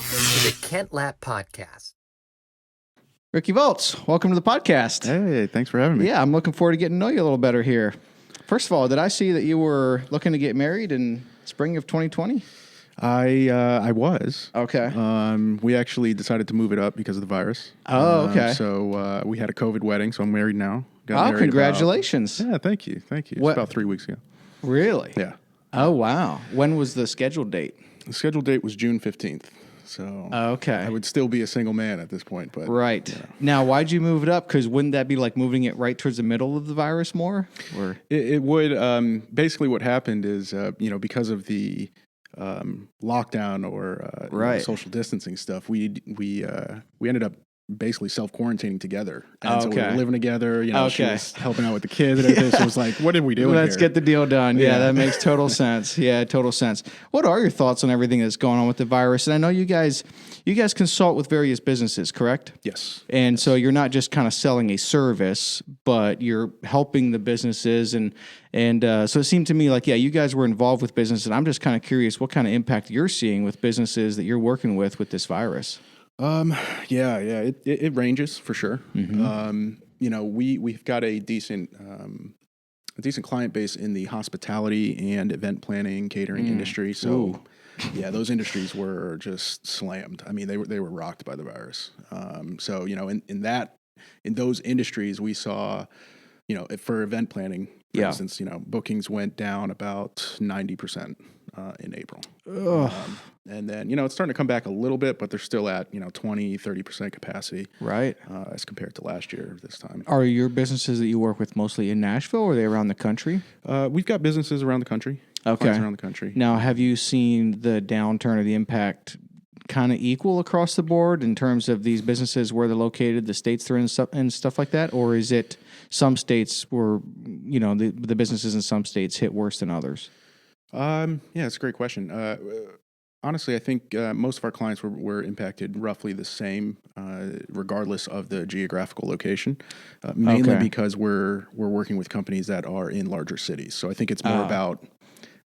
to the Kent Lapp Podcast. Ricky Voltz, welcome to the podcast. Hey, thanks for having me. Yeah, I'm looking forward to getting to know you a little better here. First of all, did I see that you were looking to get married in spring of 2020? I was. Okay. We actually decided to move it up because of the virus. Oh, okay. So we had a COVID wedding, so I'm married now. Oh, congratulations. Yeah, thank you. It's about 3 weeks ago. Really? Yeah. Oh, wow. When was the scheduled date? The scheduled date was June 15th. So Okay. I would still be a single man at this point. But Right. you know. Now, why'd you move it up? Because wouldn't that be like moving it right towards the middle of the virus more? Or It would. Basically, what happened is, because of the lockdown or Right. social distancing stuff, we ended up basically self-quarantining together. And so we Okay. were living together, she Okay. was helping out with the kids and everything. So it was like, what did we do Let's here? get the deal done. Yeah, Yeah. that makes total sense. Yeah, total sense. What are your thoughts on everything that's going on with the virus? And I know you guys consult with various businesses, correct? Yes. And so you're not just kind of selling a service, but you're helping the businesses. And so it seemed to me like, yeah, you guys were involved with business. And I'm just kind of curious what kind of impact you're seeing with businesses that you're working with this virus. It ranges for sure. Mm-hmm. We've got a decent client base in the hospitality and event planning, catering industry. So, Ooh. yeah, those industries were just slammed. I mean, they were rocked by the virus. In those industries, we saw, for event planning, for Yeah. instance, bookings went down about 90% in April. And then, it's starting to come back a little bit, but they're still at, 20, 30% capacity. Right. As compared to last year this time. Are your businesses that you work with mostly in Nashville or are they around the country? We've got businesses around the country. Okay. Clients around the country. Now, have you seen the downturn or the impact kind of equal across the board in terms of these businesses, where they're located, the states they're in, and stuff like that? Or is it some states were, the businesses in some states hit worse than others? It's a great question. Honestly, I think most of our clients were impacted roughly the same, regardless of the geographical location, mainly Okay. because we're working with companies that are in larger cities. So I think it's more about,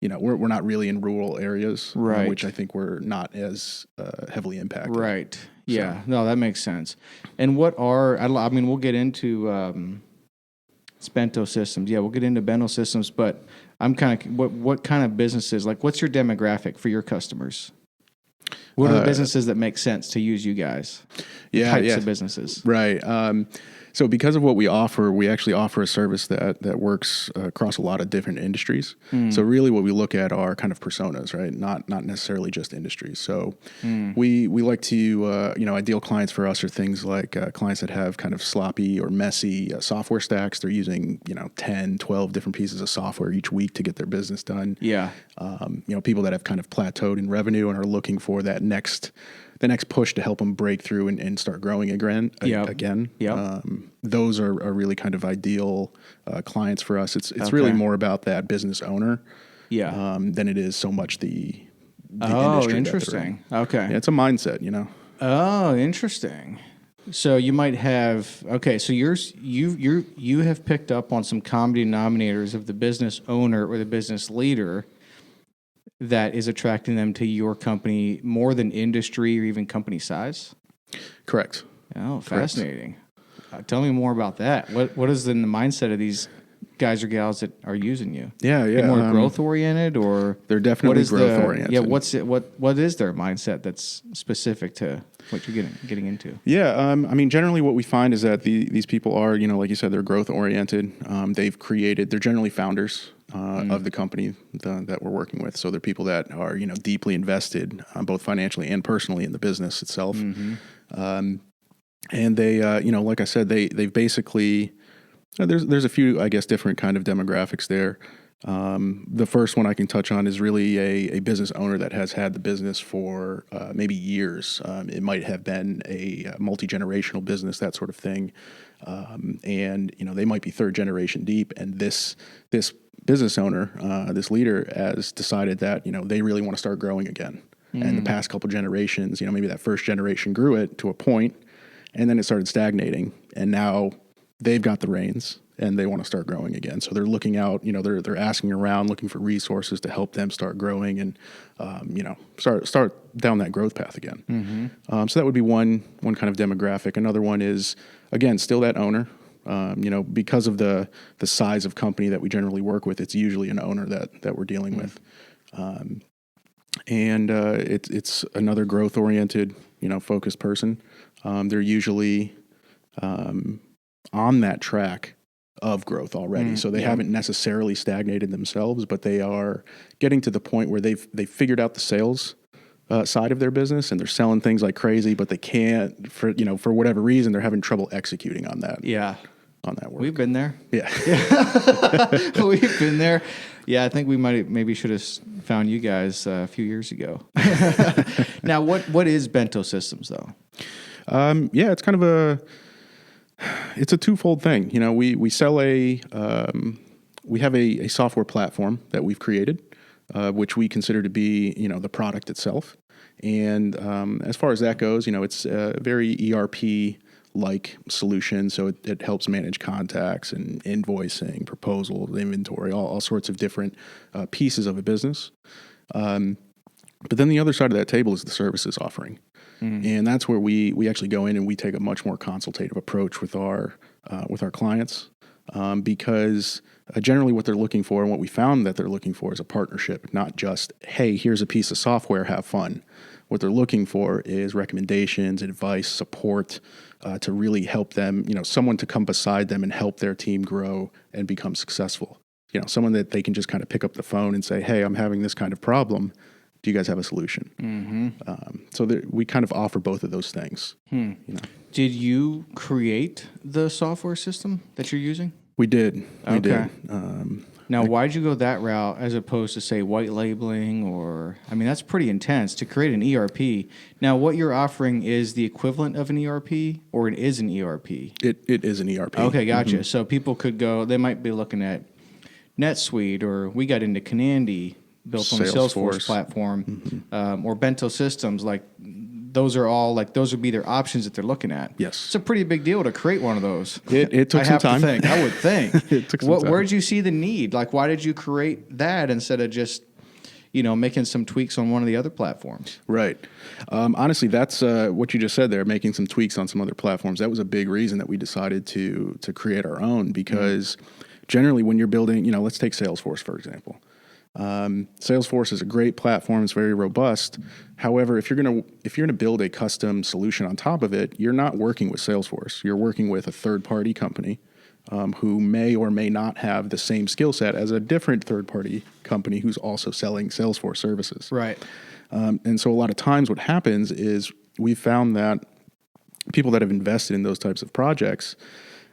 we're not really in rural areas, Right. which I think we're not as heavily impacted. Right. Yeah. No, that makes sense. And we'll get into Bento Systems. Yeah, we'll get into Bento Systems, but I'm kind of, what kind of businesses, like what's your demographic for your customers? What are the businesses that make sense to use you guys? Types of businesses. Right. So because of what we offer, we actually offer a service that works across a lot of different industries. So really what we look at are kind of personas, right? Not necessarily just industries. So we like to, ideal clients for us are things like clients that have kind of sloppy or messy software stacks. They're using, 10, 12 different pieces of software each week to get their business done. Yeah. People that have kind of plateaued in revenue and are looking for the next push to help them break through and start growing again. Yep. Those are really kind of ideal clients for us. It's really more about that business owner, than it is so much the industry. Interesting. Okay. Yeah, it's a mindset, Oh, interesting. So you might have so you have picked up on some common denominators of the business owner or the business leader that is attracting them to your company more than industry or even company size? Correct. Oh, fascinating. Tell me more about that. What is in the mindset of these guys or gals that are using you? Yeah. More growth oriented, or they're definitely growth oriented. Yeah, what is their mindset that's specific to what you're getting into? Yeah, generally what we find is that these people are, like you said, they're growth oriented. They're generally founders of the company that we're working with. So they're people that are, deeply invested, both financially and personally, in the business itself. And they, like I said, they've basically, there's a few, I guess, different kind of demographics there. The first one I can touch on is really a business owner that has had the business for maybe years. It might have been a multi-generational business, that sort of thing. And they might be third generation deep. And this business owner, this leader, has decided that they really want to start growing again. And the past couple generations, maybe that first generation grew it to a point, and then it started stagnating. And now they've got the reins. and they want to start growing again. So they're looking out, they're asking around, looking for resources to help them start growing and, start down that growth path again. So that would be one kind of demographic. Another one is, again, still that owner. Because of the size of company that we generally work with, it's usually an owner that we're dealing with. It's another growth oriented, focused person. They're usually, on that track of growth already. So they haven't necessarily stagnated themselves, but they are getting to the point where they've figured out the sales side of their business, and they're selling things like crazy, but they can't, for whatever reason, they're having trouble executing on that. Yeah. On that work. We've been there. Yeah. We've been there. Yeah, I think we maybe should have found you guys a few years ago. Now, what is Bento Systems, though? It's kind of it's a twofold thing. We sell we have a software platform that we've created, which we consider to be, the product itself. And as far as that goes, it's a very ERP-like solution. So it helps manage contacts and invoicing, proposals, inventory, all sorts of different pieces of a business. But then the other side of that table is the services offering. And that's where we actually go in and we take a much more consultative approach with our clients, because generally what they're looking for and what we found that they're looking for is a partnership, not just, hey, here's a piece of software, have fun. What they're looking for is recommendations, advice, support, to really help them, someone to come beside them and help their team grow and become successful. Someone that they can just kind of pick up the phone and say, hey, I'm having this kind of problem. Do you guys have a solution? So we kind of offer both of those things. Did you create the software system that you're using? We did. We did. Now, why'd you go that route as opposed to, say, white labeling that's pretty intense to create an ERP. Now, what you're offering is the equivalent of an ERP, or it is an ERP? It is an ERP. Okay, gotcha. So people could they might be looking at NetSuite, or we got into Canandy, built on the Salesforce platform, or Bento Systems. Those would be their options that they're looking at. Yes. It's a pretty big deal to create one of those. It took some time. I would think. It took some time. Where did you see the need? Why did you create that instead of just, making some tweaks on one of the other platforms? Right. Honestly, that's what you just said there, making some tweaks on some other platforms. That was a big reason that we decided to create our own, because generally when you're building, let's take Salesforce, for example. Salesforce is a great platform. It's very robust. However, if you're gonna build a custom solution on top of it, you're not working with Salesforce. You're working with a third-party company who may or may not have the same skill set as a different third-party company who's also selling Salesforce services. Right. And so a lot of times what happens is we found that people that have invested in those types of projects,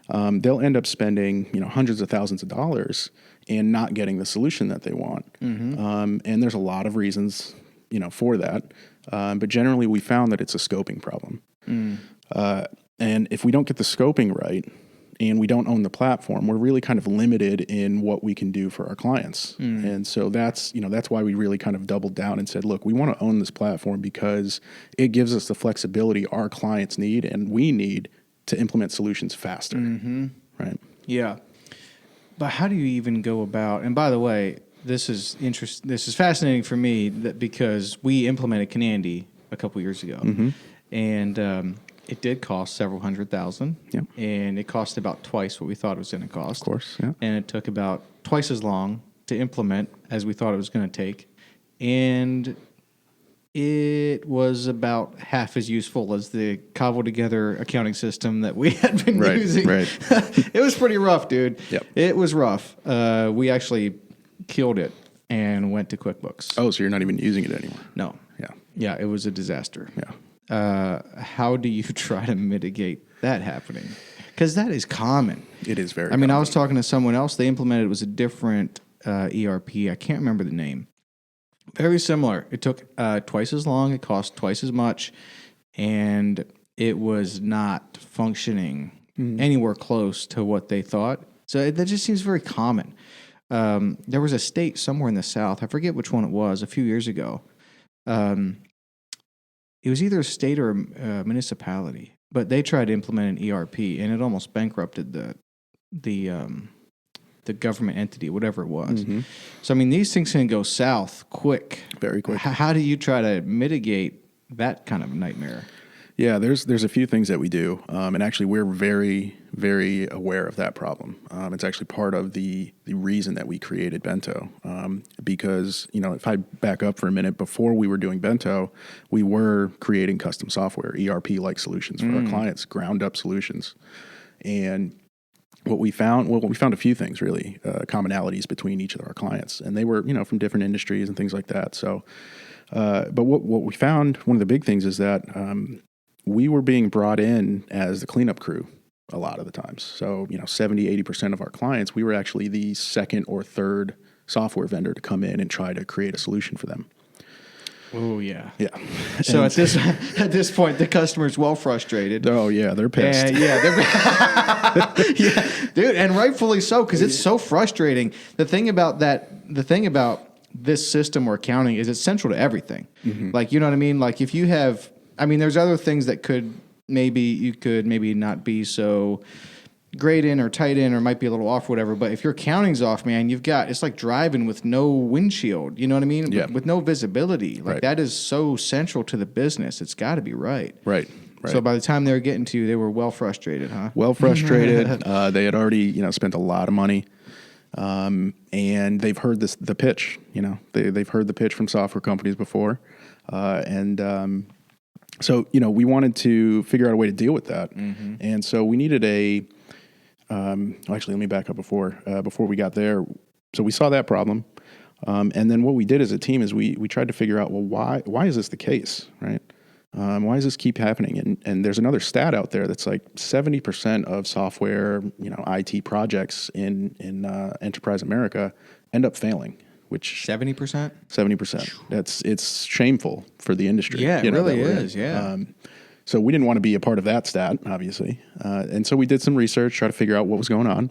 they'll end up spending hundreds of thousands of dollars and not getting the solution that they want. And there's a lot of reasons, for that. But generally we found that it's a scoping problem. And if we don't get the scoping right and we don't own the platform, we're really kind of limited in what we can do for our clients. And so that's why we really kind of doubled down and said, look, we want to own this platform because it gives us the flexibility our clients need and we need to implement solutions faster. Right. Yeah. But how do you even go about? And by the way, this is fascinating for me because we implemented Canandy a couple years ago, and it did cost several $100,000. Yep. And it cost about twice what we thought it was going to cost. Of course, yeah. And it took about twice as long to implement as we thought it was going to take, and it was about half as useful as the cobbled together accounting system that we had been using. Right. It was pretty rough, dude. Yep. It was rough. We actually killed it and went to QuickBooks. Oh, so you're not even using it anymore? No. Yeah. Yeah, it was a disaster. Yeah. How do you try to mitigate that happening? Because that is common. It is very common. I was talking to someone else. They implemented, it was a different ERP. I can't remember the name. Very similar. It took twice as long. It cost twice as much. And it was not functioning anywhere close to what they thought. So that just seems very common. There was a state somewhere in the South. I forget which one it was a few years ago. It was either a state or a municipality. But they tried to implement an ERP, and it almost bankrupted the government entity, whatever it was. So, I mean, these things can go south quick. Very quick. How do you try to mitigate that kind of nightmare? Yeah, there's a few things that we do, and actually we're very, very aware of that problem. It's actually part of the reason that we created Bento, because, you know, if I back up for a minute, before we were doing Bento, we were creating custom software, ERP-like solutions for our clients, ground-up solutions. And what we found a few things really, commonalities between each of our clients, and they were, you know, from different industries and things like that. So, but what we found, one of the big things is that we were being brought in as the cleanup crew a lot of the times. So, you know, 70-80% of our clients, we were actually the second or third software vendor to come in and try to create a solution for them. Oh yeah, yeah. So at this point, the customer's well frustrated. Oh yeah, they're pissed. And yeah, dude, and rightfully so, because it's so frustrating. The thing about this system or accounting is it's central to everything. Like, you know what I mean? Like if you have, I mean, there's other things that you could maybe not be so great in or tight in or might be a little off or whatever, but if your accounting's off, man, it's like driving with no windshield, you know what I mean? Yeah. With no visibility. Like Right. that is so central to the business. It's got to be right. Right. So by the time they were getting to you, they were well frustrated, huh? Well frustrated. They had already, you know, spent a lot of money. And they've heard the pitch, you know, they've heard the pitch from software companies before. So, you know, we wanted to figure out a way to deal with that. And so we needed actually, let me back up before we got there. So we saw that problem. And then what we did as a team is we tried to figure out, well, why is this the case, right? Why does this keep happening? And there's another stat out there that's like 70% of software, you know, IT projects in enterprise America end up failing. Which 70%? 70%. It's shameful for the industry. Yeah, it really is. So we didn't want to be a part of that stat, obviously. And so we did some research, try to figure out what was going on.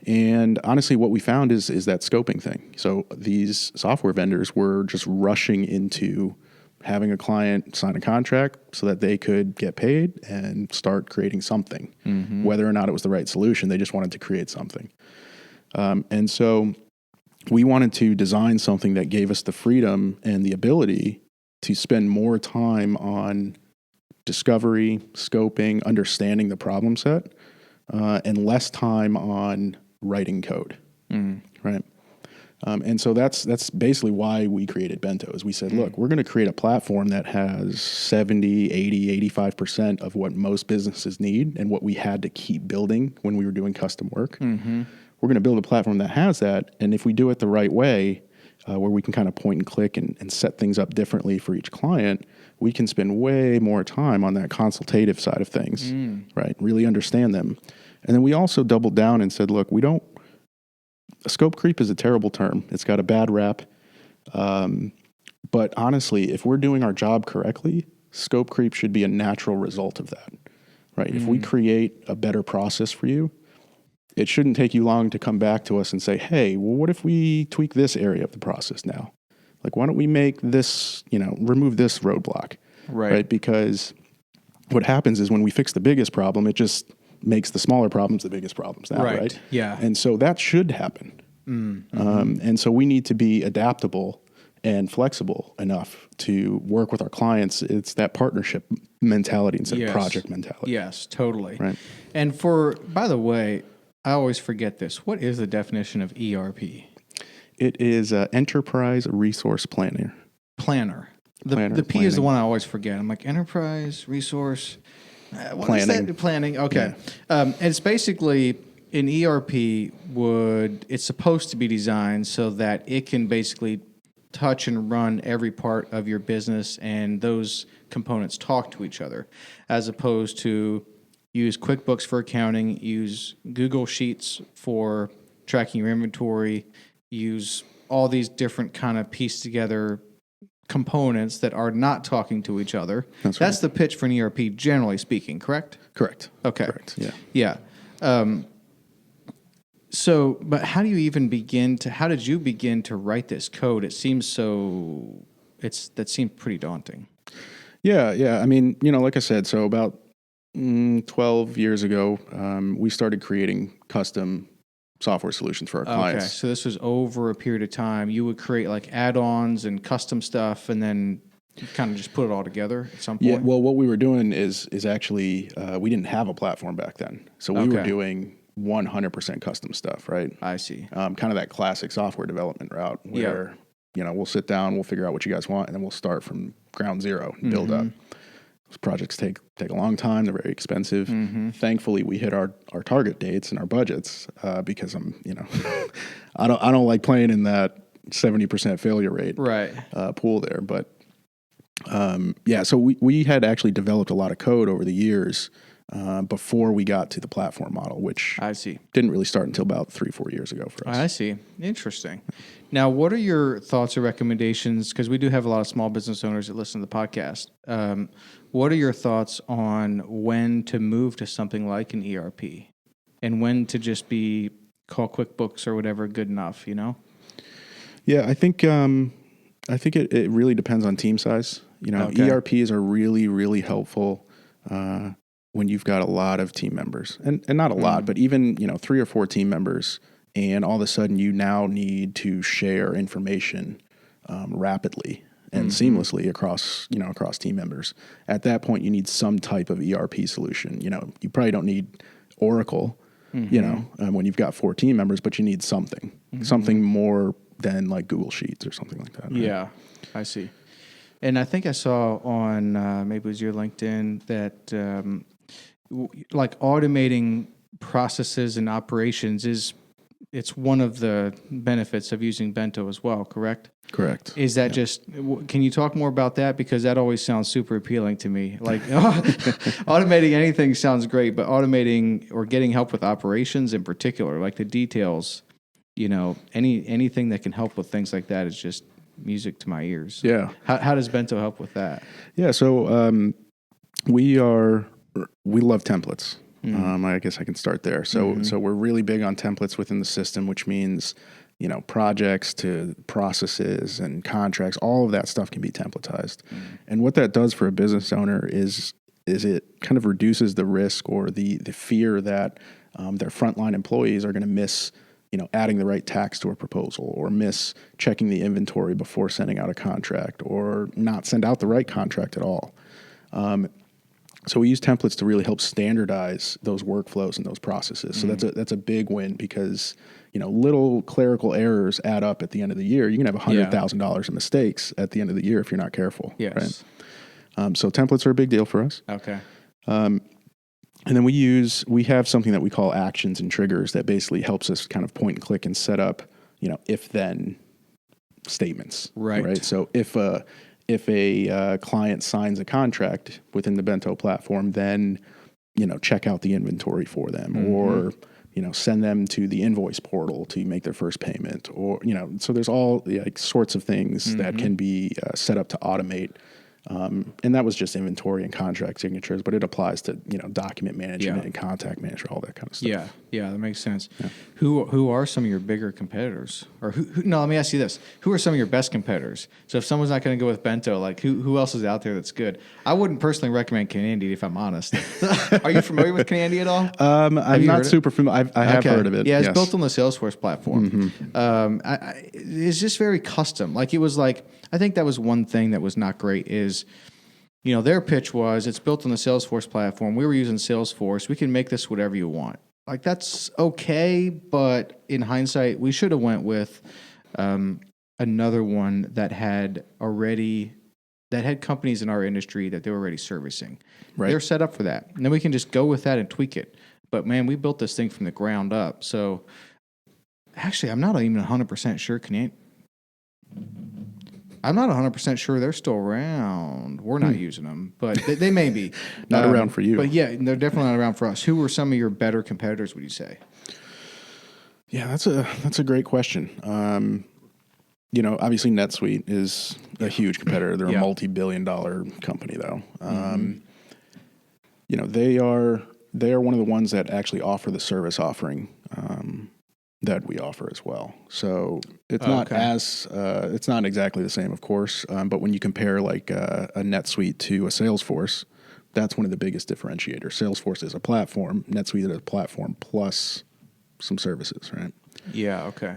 And honestly, what we found is that scoping thing. So these software vendors were just rushing into having a client sign a contract so that they could get paid and start creating something. Whether or not it was the right solution, they just wanted to create something. And so we wanted to design something that gave us the freedom and the ability to spend more time on discovery, scoping, understanding the problem set, and less time on writing code, right? And so that's basically why we created Bento, is we said, look, we're going to create a platform that has 70, 80, 85% of what most businesses need and what we had to keep building when we were doing custom work. We're going to build a platform that has that, and if we do it the right way, where we can kind of point and click and set things up differently for each client, we can spend way more time on that consultative side of things, right? Really understand them. And then we also doubled down and said, look, scope creep is a terrible term. It's got a bad rap. But honestly, if we're doing our job correctly, scope creep should be a natural result of that, right? If we create a better process for you, it shouldn't take you long to come back to us and say, hey, well, what if we tweak this area of the process now? Like, why don't we make this, you know, remove this roadblock, right? Because what happens is when we fix the biggest problem, it just makes the smaller problems the biggest problems now, right? Yeah. And so that should happen. And so we need to be adaptable and flexible enough to work with our clients. It's that partnership mentality instead of project mentality. Yes, totally. Right. And by the way, I always forget this. What is the definition of ERP? It is Enterprise Resource Planner. The P is the one I always forget. I'm like, Enterprise Resource what is that? Planning. Okay. Yeah. And it's basically an ERP it's supposed to be designed so that it can basically touch and run every part of your business, and those components talk to each other, as opposed to use QuickBooks for accounting, use Google Sheets for tracking your inventory, use all these different kind of pieced together components that are not talking to each other. That's right. The pitch for an ERP, generally speaking, correct? Correct. Okay. Correct. Yeah. Yeah. But how did you begin to write this code? That seems pretty daunting. Yeah. I mean, you know, like I said, so about 12 years ago, we started creating custom software solutions for our clients. Okay, so this was over a period of time. You would create like add-ons and custom stuff, and then kind of just put it all together at some point? Yeah, well, what we were doing is actually, we didn't have a platform back then. So we were doing 100% custom stuff, right? I see. Kind of that classic software development route where, we'll sit down, we'll figure out what you guys want, and then we'll start from ground zero and build up. Those projects take a long time. They're very expensive. Thankfully, we hit our target dates and our budgets because I don't like playing in that 70% failure rate pool there. But so we had actually developed a lot of code over the years before we got to the platform model, which I see didn't really start until about 3-4 years ago for us. I see. Interesting. Now, what are your thoughts or recommendations? Because we do have a lot of small business owners that listen to the podcast. What are your thoughts on when to move to something like an ERP and when to just call QuickBooks or whatever good enough, Yeah, I think it really depends on team size. ERPs are really, really helpful when you've got a lot of team members, and not a lot, but even 3 or 4 team members, and all of a sudden you now need to share information rapidly and seamlessly across team members. At that point, you need some type of ERP solution. You probably don't need Oracle, when you've got 4 team members, but you need something more than like Google Sheets or something like that. Right? Yeah, I see. And I think I saw on maybe it was your LinkedIn that like automating processes and operations it's one of the benefits of using Bento as well, correct? Correct. Is that can you talk more about that? Because that always sounds super appealing to me. Like automating anything sounds great, but automating or getting help with operations in particular, like the details, anything that can help with things like that is just music to my ears. Yeah. How does Bento help with that? Yeah. So we love templates. I guess I can start there. So we're really big on templates within the system, which means, projects to processes and contracts, all of that stuff can be templatized. And what that does for a business owner is it kind of reduces the risk or the fear that their frontline employees are going to miss, adding the right tax to a proposal, or miss checking the inventory before sending out a contract, or not send out the right contract at all. So we use templates to really help standardize those workflows and those processes. So that's a big win because, little clerical errors add up at the end of the year. You can have $100,000 in mistakes at the end of the year if you're not careful. Yes. Right? So templates are a big deal for us. Okay. And then we have something that we call actions and triggers that basically helps us kind of point and click and set up, if then statements. Right. So if a client signs a contract within the Bento platform, then, check out the inventory for them or, send them to the invoice portal to make their first payment or, so there's all sorts of things that can be set up to automate. And that was just inventory and contract signatures, but it applies to, document management and contact management, all that kind of stuff. Yeah, that makes sense. Yeah. Who are some of your bigger competitors? Or no, let me ask you this. Who are some of your best competitors? So if someone's not going to go with Bento, like who else is out there that's good? I wouldn't personally recommend Canandy if I'm honest. Are you familiar with Canandy at all? I'm not super familiar. I have heard of it. Yeah, it's built on the Salesforce platform. It's just very custom. Like it was like, I think that was one thing that was not great is, their pitch was it's built on the Salesforce platform. We were using Salesforce. We can make this whatever you want. Like that's okay, but in hindsight, we should have went with another one that had companies in our industry that they were already servicing. Right. They're set up for that. And then we can just go with that and tweak it. But man, we built this thing from the ground up. So actually, I'm not even 100% sure I'm not 100% sure they're still around. We're not using them, but they may be. Not around for you. But yeah, they're definitely not around for us. Who were some of your better competitors, would you say? Yeah, that's a great question. Obviously NetSuite is a huge competitor. They're a multi-billion-dollar company though. They are one of the ones that actually offer the service offering that we offer as well. So it's not it's not exactly the same, of course. But when you compare like a NetSuite to a Salesforce, That's one of the biggest differentiators. Salesforce is a platform. NetSuite is a platform plus some services, right? Yeah. Okay.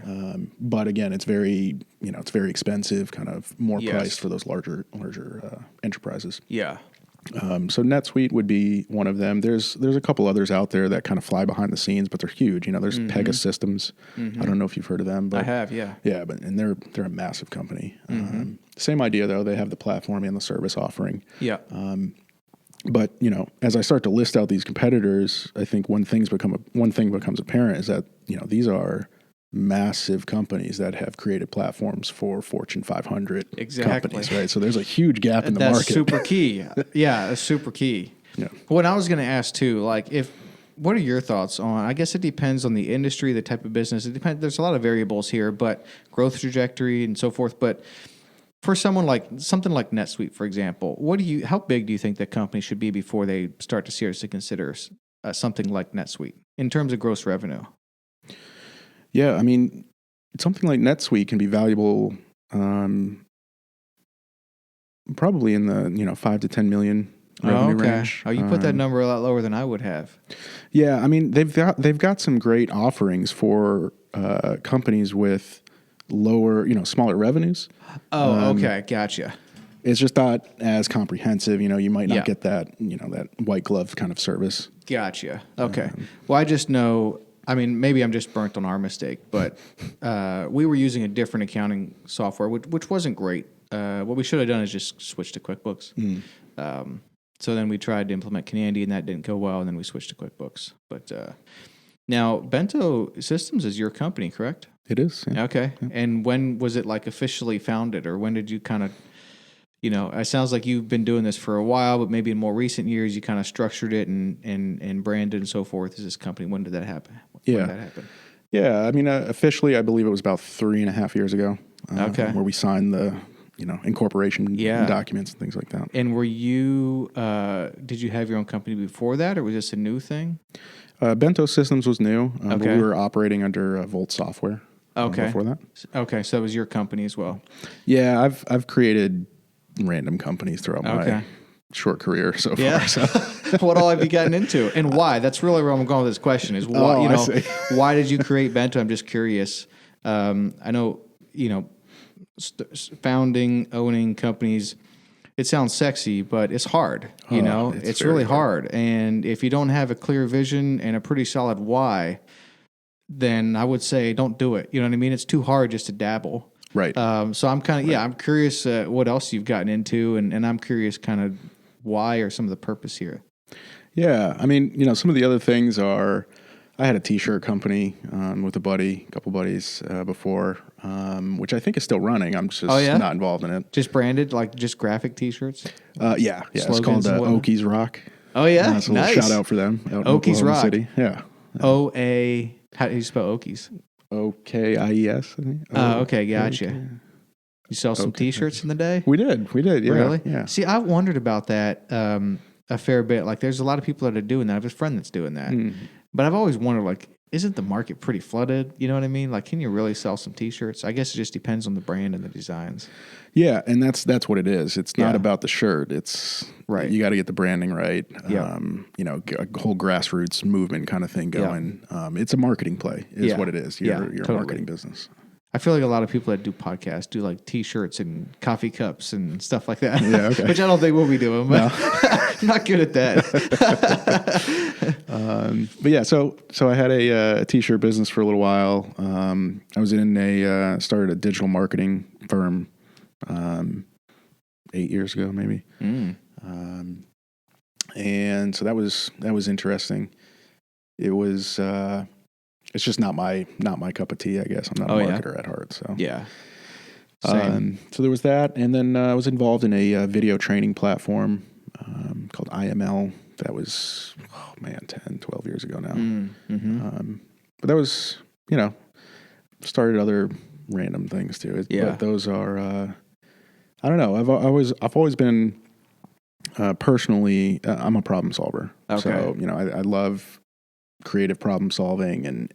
But again, it's very expensive, kind of more Yes. priced for those larger enterprises. Yeah. So NetSuite would be one of them. There's a couple others out there that kind of fly behind the scenes, but they're huge. There's Pega Systems. I don't know if you've heard of them, but I have. Yeah. yeah, and they're a massive company. Same idea though. They have the platform and the service offering. Yeah. But as I start to list out these competitors, I think one thing becomes apparent is that these are massive companies that have created platforms for Fortune 500 companies, right? So there's a huge gap in the market. That's super key. Yeah, that's super key. Yeah. What I was going to ask too, what are your thoughts on? I guess it depends on the industry, the type of business. It depends. There's a lot of variables here, but growth trajectory and so forth. But for something like NetSuite, for example, how big do you think that company should be before they start to seriously consider something like NetSuite in terms of gross revenue? Yeah, I mean, something like NetSuite can be valuable, probably in the 5 to 10 million revenue range. Oh, you put that number a lot lower than I would have. Yeah, I mean they've got some great offerings for companies with lower, smaller revenues. Oh, okay, gotcha. It's just not as comprehensive. You might not get that, that white glove kind of service. Gotcha. Okay. Well, I just know. I mean, maybe I'm just burnt on our mistake, but we were using a different accounting software, which wasn't great. What we should have done is just switch to QuickBooks. So then we tried to implement Canandy, and that didn't go well, and then we switched to QuickBooks. But now, Bento Systems is your company, correct? It is. Yeah. Okay. Yeah. And when was it officially founded, or when did you kind of, it sounds like you've been doing this for a while, but maybe in more recent years you kind of structured it and branded and so forth as this company. When did that happen? When did that happen? Yeah. I mean, officially, I believe it was about 3.5 years ago. Okay. Where we signed the, incorporation documents and things like that. And were you, did you have your own company before that, or was this a new thing? Bento Systems was new, but we were operating under Voltz software. Before that. Okay. So that was your company as well. Yeah. I've created random companies throughout my short career so far. Yeah. So. What all have you gotten into, and why? That's really where I'm going with this question. Is why? Why did you create Bento? I'm just curious. I know founding, owning companies. It sounds sexy, but it's hard. It's really hard. And if you don't have a clear vision and a pretty solid why, then I would say don't do it. You know what I mean? It's too hard just to dabble. Right. So I'm I'm curious what else you've gotten into, and I'm curious kind of why or some of the purpose here. Yeah. I mean, some of the other things are, I had a t-shirt company with a couple buddies before, which I think is still running. I'm just not involved in it. Just branded, just graphic t-shirts? Yeah. It's called Okies Rock. Oh, yeah? That's a little shout out for them. Out Okies in Rock. City. Yeah. O-A, how do you spell Okies? O-K-I-E-S, I think. Okay, gotcha. You sell some t-shirts in the day? We did, yeah. Really? Yeah. See, I've wondered about that a fair bit. There's a lot of people that are doing that. I have a friend that's doing that. But I've always wondered, isn't the market pretty flooded? You know what I mean? Can you really sell some t-shirts? I guess it just depends on the brand and the designs. Yeah, and that's what it is. It's not about the shirt. It's right. You got to get the branding right. Yeah. A whole grassroots movement kind of thing going. Yeah. It's a marketing play is what it is. You're a marketing business. I feel like a lot of people that do podcasts do t-shirts and coffee cups and stuff like that. Yeah, okay. Which I don't think we'll be doing, but I'm not good at that. But yeah, so I had a t-shirt business for a little while. I was in started a digital marketing firm 8 years ago, maybe. And so that was interesting. It was, it's just not my cup of tea, I guess. I'm not a marketer at heart. So yeah. Same. So there was that. And then I was involved in a video training platform called IML. That was, 10, 12 years ago now. But that was, started other random things too. But those are, I don't know. I've always been personally, I'm a problem solver. Okay. So, I love creative problem solving and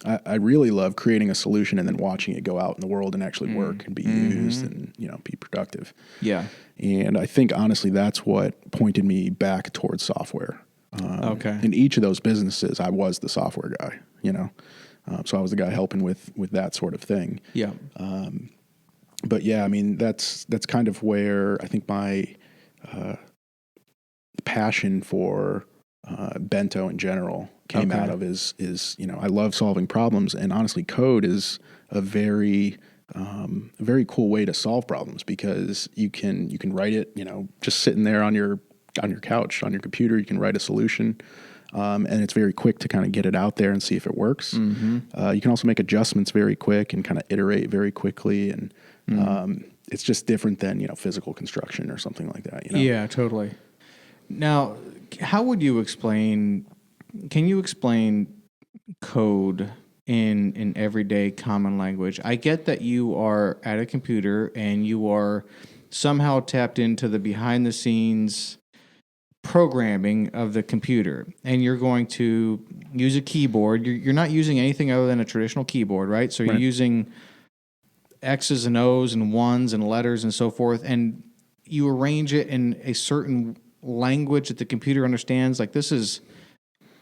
I really love creating a solution and then watching it go out in the world and actually work and be used and, be productive. Yeah. And I think honestly, that's what pointed me back towards software. Okay. In each of those businesses, I was the software guy, so I was the guy helping with that sort of thing. Yeah. But yeah, I mean, that's kind of where I think my passion for Bento in general came out of is I love solving problems, and honestly, code is a very cool way to solve problems because you can write it, just sitting there on your couch, on your computer, you can write a solution. And it's very quick to kind of get it out there and see if it works. You can also make adjustments very quick and kind of iterate very quickly. And it's just different than, physical construction or something like that. Yeah, totally. Now, how would you explain, can you explain code in everyday common language? I get that you are at a computer and you are somehow tapped into the behind the scenes programming of the computer, and you're going to use a keyboard. You're not using anything other than a traditional keyboard, right? So you're using X's and O's and ones and letters and so forth, and you arrange it in a certain language that the computer understands. Like, this is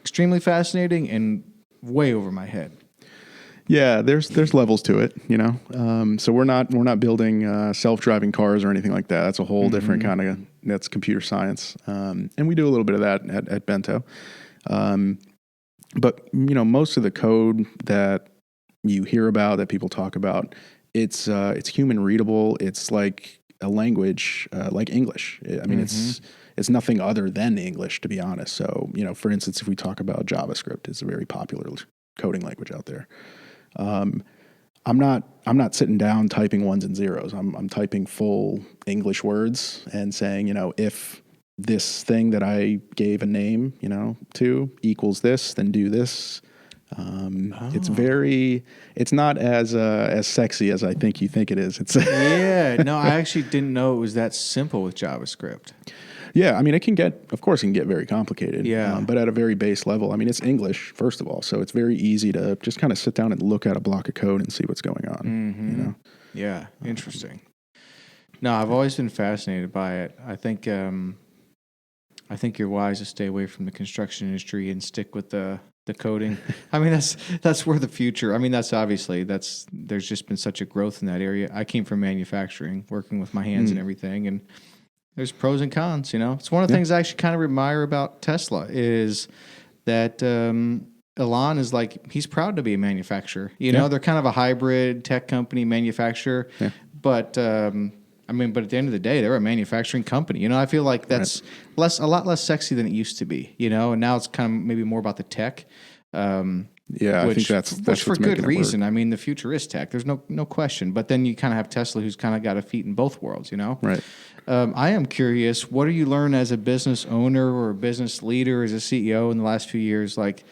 extremely fascinating and way over my head. Yeah, there's levels to it, So we're not building self-driving cars or anything like that. That's a whole different kind of, that's computer science, and we do a little bit of that at Bento. But most of the code that you hear about, that people talk about, it's human readable. It's like a language like English. I mean, it's nothing other than English, to be honest. So for instance, if we talk about JavaScript, it's a very popular coding language out there. I'm not sitting down typing ones and zeros. I'm typing full English words and saying, if this thing that I gave a name, to equals this, then do this. It's not as sexy as I think you think it is. It's No, I actually didn't know it was that simple with JavaScript. Yeah, I mean, it can get very complicated. Yeah. But at a very base level, I mean, it's English, first of all, so it's very easy to just kind of sit down and look at a block of code and see what's going on. Yeah, interesting. No, I've always been fascinated by it. I think you're wise to stay away from the construction industry and stick with the coding. I mean, that's where the future. I mean, there's just been such a growth in that area. I came from manufacturing, working with my hands and everything, and there's pros and cons, It's one of the things I actually kind of admire about Tesla is that Elon is he's proud to be a manufacturer. They're kind of a hybrid tech company manufacturer. Yeah. But, but at the end of the day, they're a manufacturing company. I feel like that's a lot less sexy than it used to be, and now it's kind of maybe more about the tech. I think that's for good reason. I mean, the future is tech. There's no question. But then you kind of have Tesla, who's kind of got a feet in both worlds. Right. I am curious. What do you learn as a business owner or a business leader, as a CEO in the last few years? What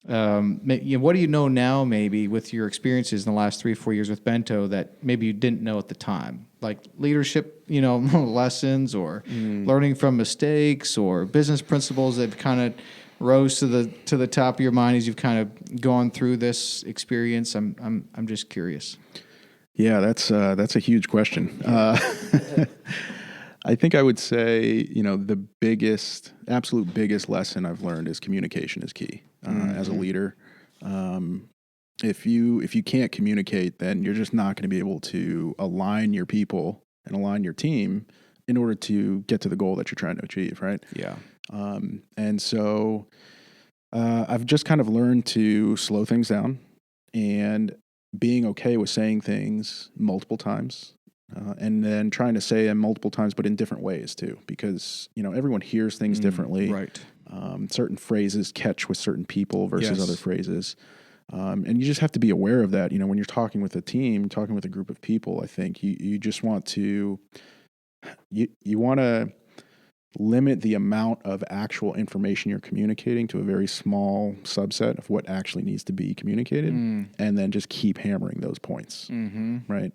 do you know now, maybe with your experiences in the last 3 or 4 years with Bento, that maybe you didn't know at the time? Like leadership, lessons, or learning from mistakes, or business principles that kind of rose to the top of your mind as you've kind of gone through this experience. I'm just curious. Yeah, that's a huge question. I think I would say, the absolute biggest lesson I've learned is communication is key as a leader. If you can't communicate, then you're just not going to be able to align your people and align your team in order to get to the goal that you're trying to achieve, right? Yeah. And so I've just kind of learned to slow things down and being okay with saying things multiple times. And then trying to say them multiple times, but in different ways too, because everyone hears things differently. Right. Certain phrases catch with certain people versus other phrases, and you just have to be aware of that. When you're talking with a team, talking with a group of people, I think you just want to you want to limit the amount of actual information you're communicating to a very small subset of what actually needs to be communicated, and then just keep hammering those points. Right.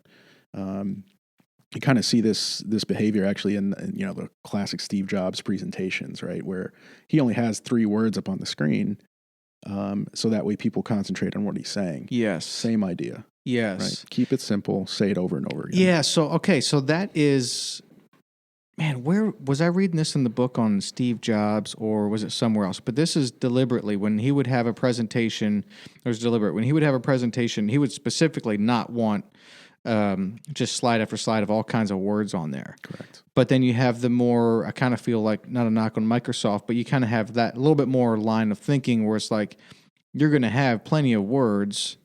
You kind of see this behavior actually in the classic Steve Jobs presentations, right? Where he only has 3 words up on the screen, so that way people concentrate on what he's saying. Yes. Same idea. Yes. Right. Keep it simple. Say it over and over again. Yeah. So that is, man, where was I reading this in the book on Steve Jobs, or was it somewhere else? But this is deliberately when he would have a presentation. It was deliberate when he would have a presentation. He would specifically not want just slide after slide of all kinds of words on there. Correct. But then you have the more, I kind of feel like, not a knock on Microsoft, but you kind of have that a little bit more line of thinking where it's like you're going to have plenty of words.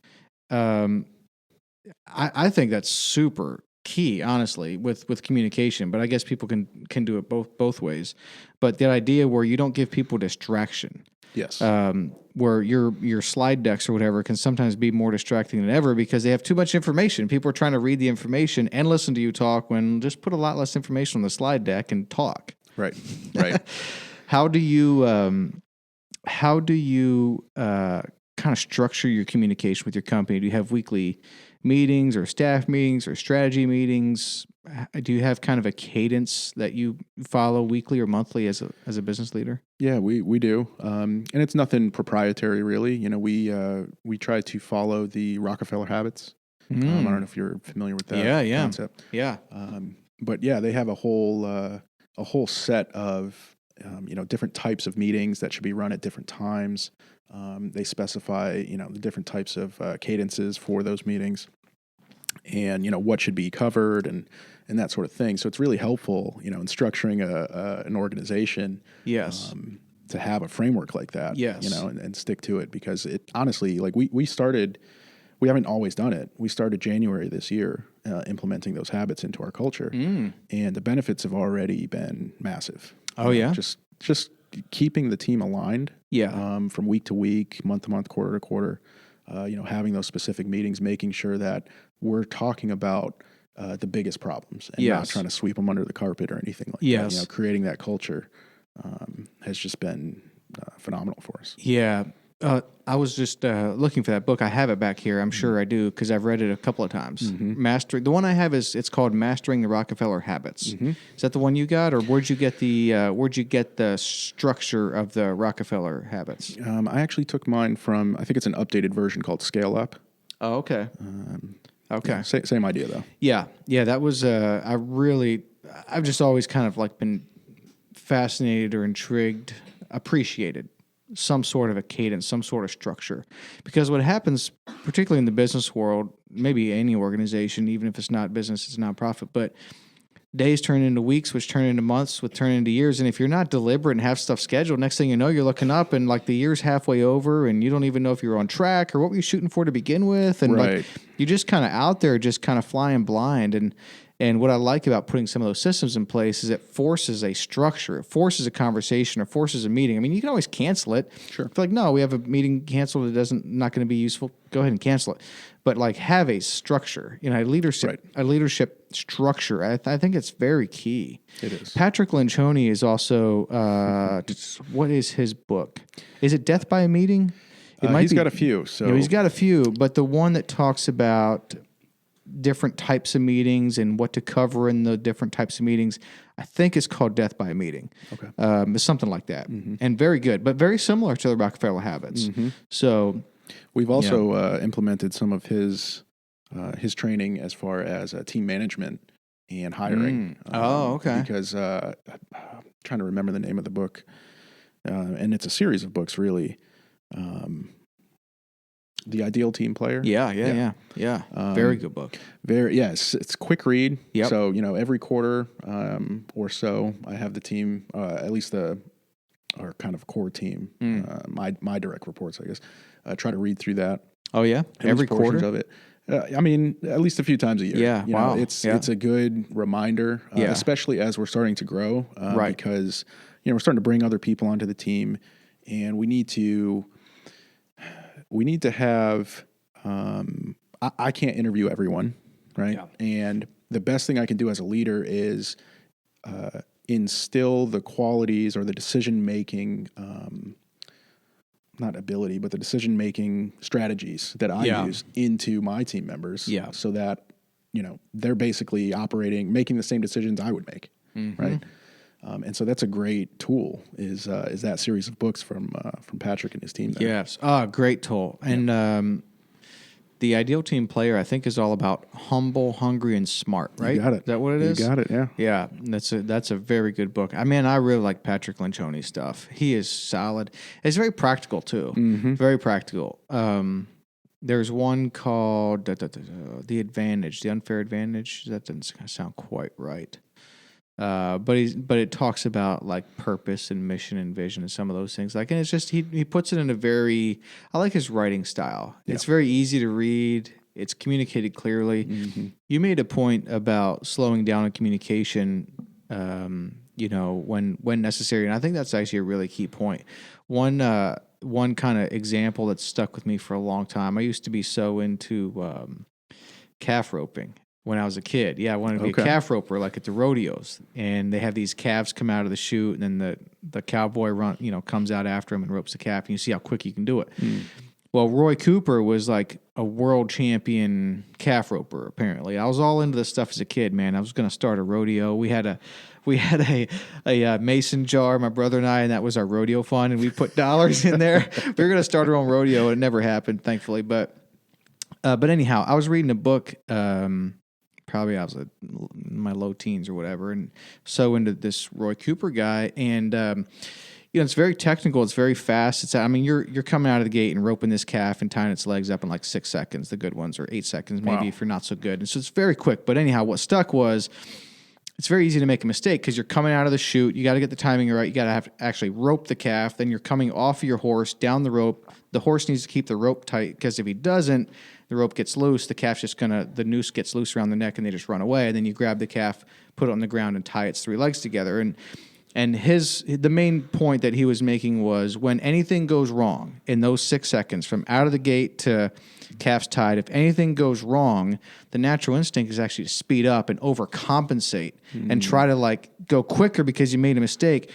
I think that's super key, honestly, with communication. But I guess people can do it both ways. But the idea where you don't give people distraction. Yes. Where your slide decks or whatever can sometimes be more distracting than ever because they have too much information. People are trying to read the information and listen to you talk when just put a lot less information on the slide deck and talk. Right. Right. How do you kind of structure your communication with your company? Do you have weekly meetings or staff meetings or strategy meetings? Do you have kind of a cadence that you follow weekly or monthly as a business leader? Yeah, we do, and it's nothing proprietary, really. You know, we try to follow the Rockefeller Habits. I don't know if you're familiar with that concept. Yeah. But yeah, they have a whole set of different types of meetings that should be run at different times. They specify the different types of cadences for those meetings, and what should be covered and that sort of thing. So it's really helpful, in structuring an organization. Yes. To have a framework like that. Yes. And stick to it, because it honestly, like we haven't always done it. We started January this year implementing those habits into our culture, and the benefits have already been massive. Oh yeah. Just keeping the team aligned. Yeah. From week to week, month to month, quarter to quarter. Having those specific meetings, making sure that we're talking about the biggest problems and not trying to sweep them under the carpet or anything like that. Creating that culture has just been phenomenal for us. Yeah. I was just looking for that book. I have it back here. I'm sure I do because I've read it a couple of times. Mm-hmm. The one I have it's called Mastering the Rockefeller Habits. Mm-hmm. Is that the one you got, or where'd you get the structure of the Rockefeller Habits? I actually took mine from, I think it's an updated version called Lapp. Oh, okay. Okay. Yeah, same idea though. Yeah. That was I've just always kind of like been fascinated or intrigued, appreciated some sort of a cadence, some sort of structure. Because what happens, particularly in the business world, maybe any organization, even if it's not business, it's nonprofit, but days turn into weeks, which turn into months, which turn into years. And if you're not deliberate and have stuff scheduled, next thing you know, you're looking up and like the year's halfway over and you don't even know if you're on track or what were you shooting for to begin with. And right. like you're just kind of out there, just kind of flying blind. And what I like about putting some of those systems in place is it forces a structure, it forces a conversation, or forces a meeting. I mean, you can always cancel it. Sure. If like, no, we have a meeting canceled, not going to be useful, go ahead and cancel it. But like have a structure, a leadership structure. I think it's very key. It is. Patrick Lencioni is also, what is his book? Is it Death by a Meeting? He's got a few. So he's got a few, but the one that talks about different types of meetings and what to cover in the different types of meetings, I think it's called Death by a Meeting. Okay. It's something like that. And very good, but very similar to the Rockefeller Habits. So we've also implemented some of his training as far as team management and hiring. Okay. Because I'm trying to remember the name of the book, and it's a series of books, really. The Ideal Team Player. Yeah. Very good book. It's a quick read. Yep. So, every quarter or so, I have the team, at least our kind of core team, my direct reports, I guess, try to read through that. Oh, yeah? Every quarter? Of it. At least a few times a year. Yeah, wow. It's a good reminder, especially as we're starting to grow, right. Because, we're starting to bring other people onto the team, and we need to have, I can't interview everyone, right? Yeah. And the best thing I can do as a leader is instill the qualities or the decision-making, not ability, but the decision-making strategies that I use into my team members, so that, they're basically making the same decisions I would make, right? And so that's a great tool. Is that series of books from Patrick and his team there? Yes. Great tool. And the ideal team player, I think, is all about humble, hungry, and smart, right? You got it. Is that what it is? You got it, yeah. Yeah, that's a very good book. I mean, I really like Patrick Lencioni's stuff. He is solid. It's very practical, too. Very practical. There's one called The Advantage, The Unfair Advantage. That doesn't sound quite right. But it talks about like purpose and mission and vision and some of those things. Like, and it's just he puts it in a very, I like his writing style. Yeah. It's very easy to read. It's communicated clearly. You made a point about slowing down in communication, when necessary, and I think that's actually a really key point. One kind of example that stuck with me for a long time. I used to be so into calf roping. When I was a kid, I wanted to be a calf roper, like at the rodeos, and they have these calves come out of the chute, and then the cowboy comes out after him and ropes the calf, and you see how quick you can do it. Well, Roy Cooper was like a world champion calf roper. Apparently, I was all into this stuff as a kid. Man, I was going to start a rodeo. We had a mason jar, my brother and I, and that was our rodeo fund, and we put dollars in there. We were going to start our own rodeo, and it never happened, thankfully. But anyhow, I was reading a book. Probably I was in my low teens or whatever, and so into this Roy Cooper guy, and it's very technical. It's very fast. You're coming out of the gate and roping this calf and tying its legs up in like 6 seconds, the good ones, or 8 seconds maybe if you're not so good. And so it's very quick. But anyhow, what stuck was it's very easy to make a mistake because you're coming out of the chute. You got to get the timing right. You got to have to actually rope the calf. Then you're coming off of your horse down the rope. The horse needs to keep the rope tight because if he doesn't, the rope gets loose, the noose gets loose around the neck, and they just run away. And then you grab the calf, put it on the ground, and tie its 3 legs together. And the main point that he was making was when anything goes wrong in those 6 seconds, from out of the gate to calf's tied, if anything goes wrong, the natural instinct is actually to speed up and overcompensate and try to like go quicker because you made a mistake.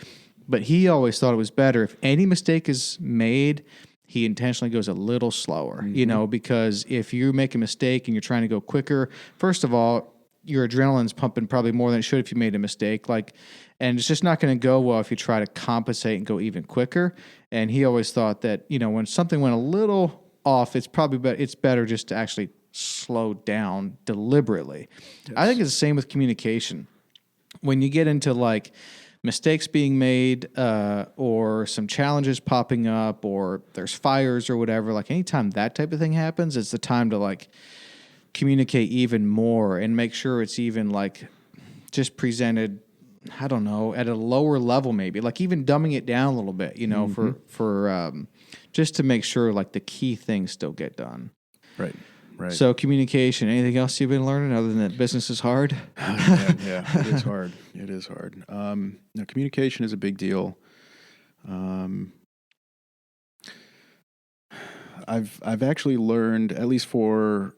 But he always thought it was better if any mistake is made, he intentionally goes a little slower, because if you make a mistake and you're trying to go quicker, first of all, your adrenaline's pumping probably more than it should if you made a mistake. And it's just not going to go well if you try to compensate and go even quicker. And he always thought that, when something went a little off, it's better just to actually slow down deliberately. Yes. I think it's the same with communication. When you get into like mistakes being made or some challenges popping up or there's fires or whatever, like anytime that type of thing happens, it's the time to like communicate even more and make sure it's even like just presented, I don't know, at a lower level maybe, like even dumbing it down a little bit, for just to make sure like the key things still get done. Right. Right. So communication, anything else you've been learning other than that business is hard? Yeah, it is hard. It is hard. Communication is a big deal. I've actually learned, at least for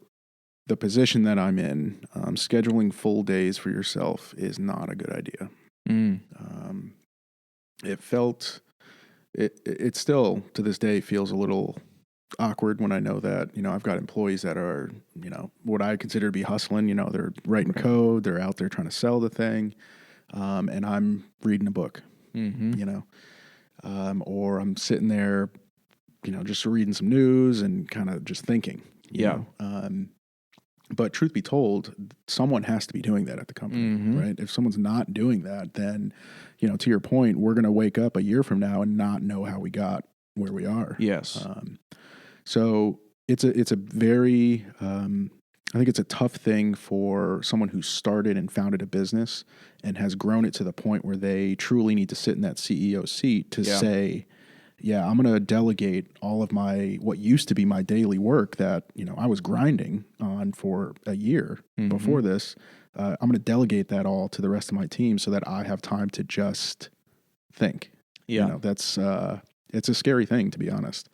the position that I'm in, scheduling full days for yourself is not a good idea. It still to this day feels a little awkward when I know that, I've got employees that are, what I consider to be hustling, they're writing code, they're out there trying to sell the thing. And I'm reading a book, or I'm sitting there, just reading some news and kind of just thinking, but truth be told, someone has to be doing that at the company, right? If someone's not doing that, then, to your point, we're going to wake up a year from now and not know how we got where we are. Yes. So it's a very, I think it's a tough thing for someone who started and founded a business and has grown it to the point where they truly need to sit in that CEO seat to say, I'm going to delegate all of what used to be my daily work that, I was grinding on for a year before this. I'm going to delegate that all to the rest of my team so that I have time to just think. That's, it's a scary thing, to be honest.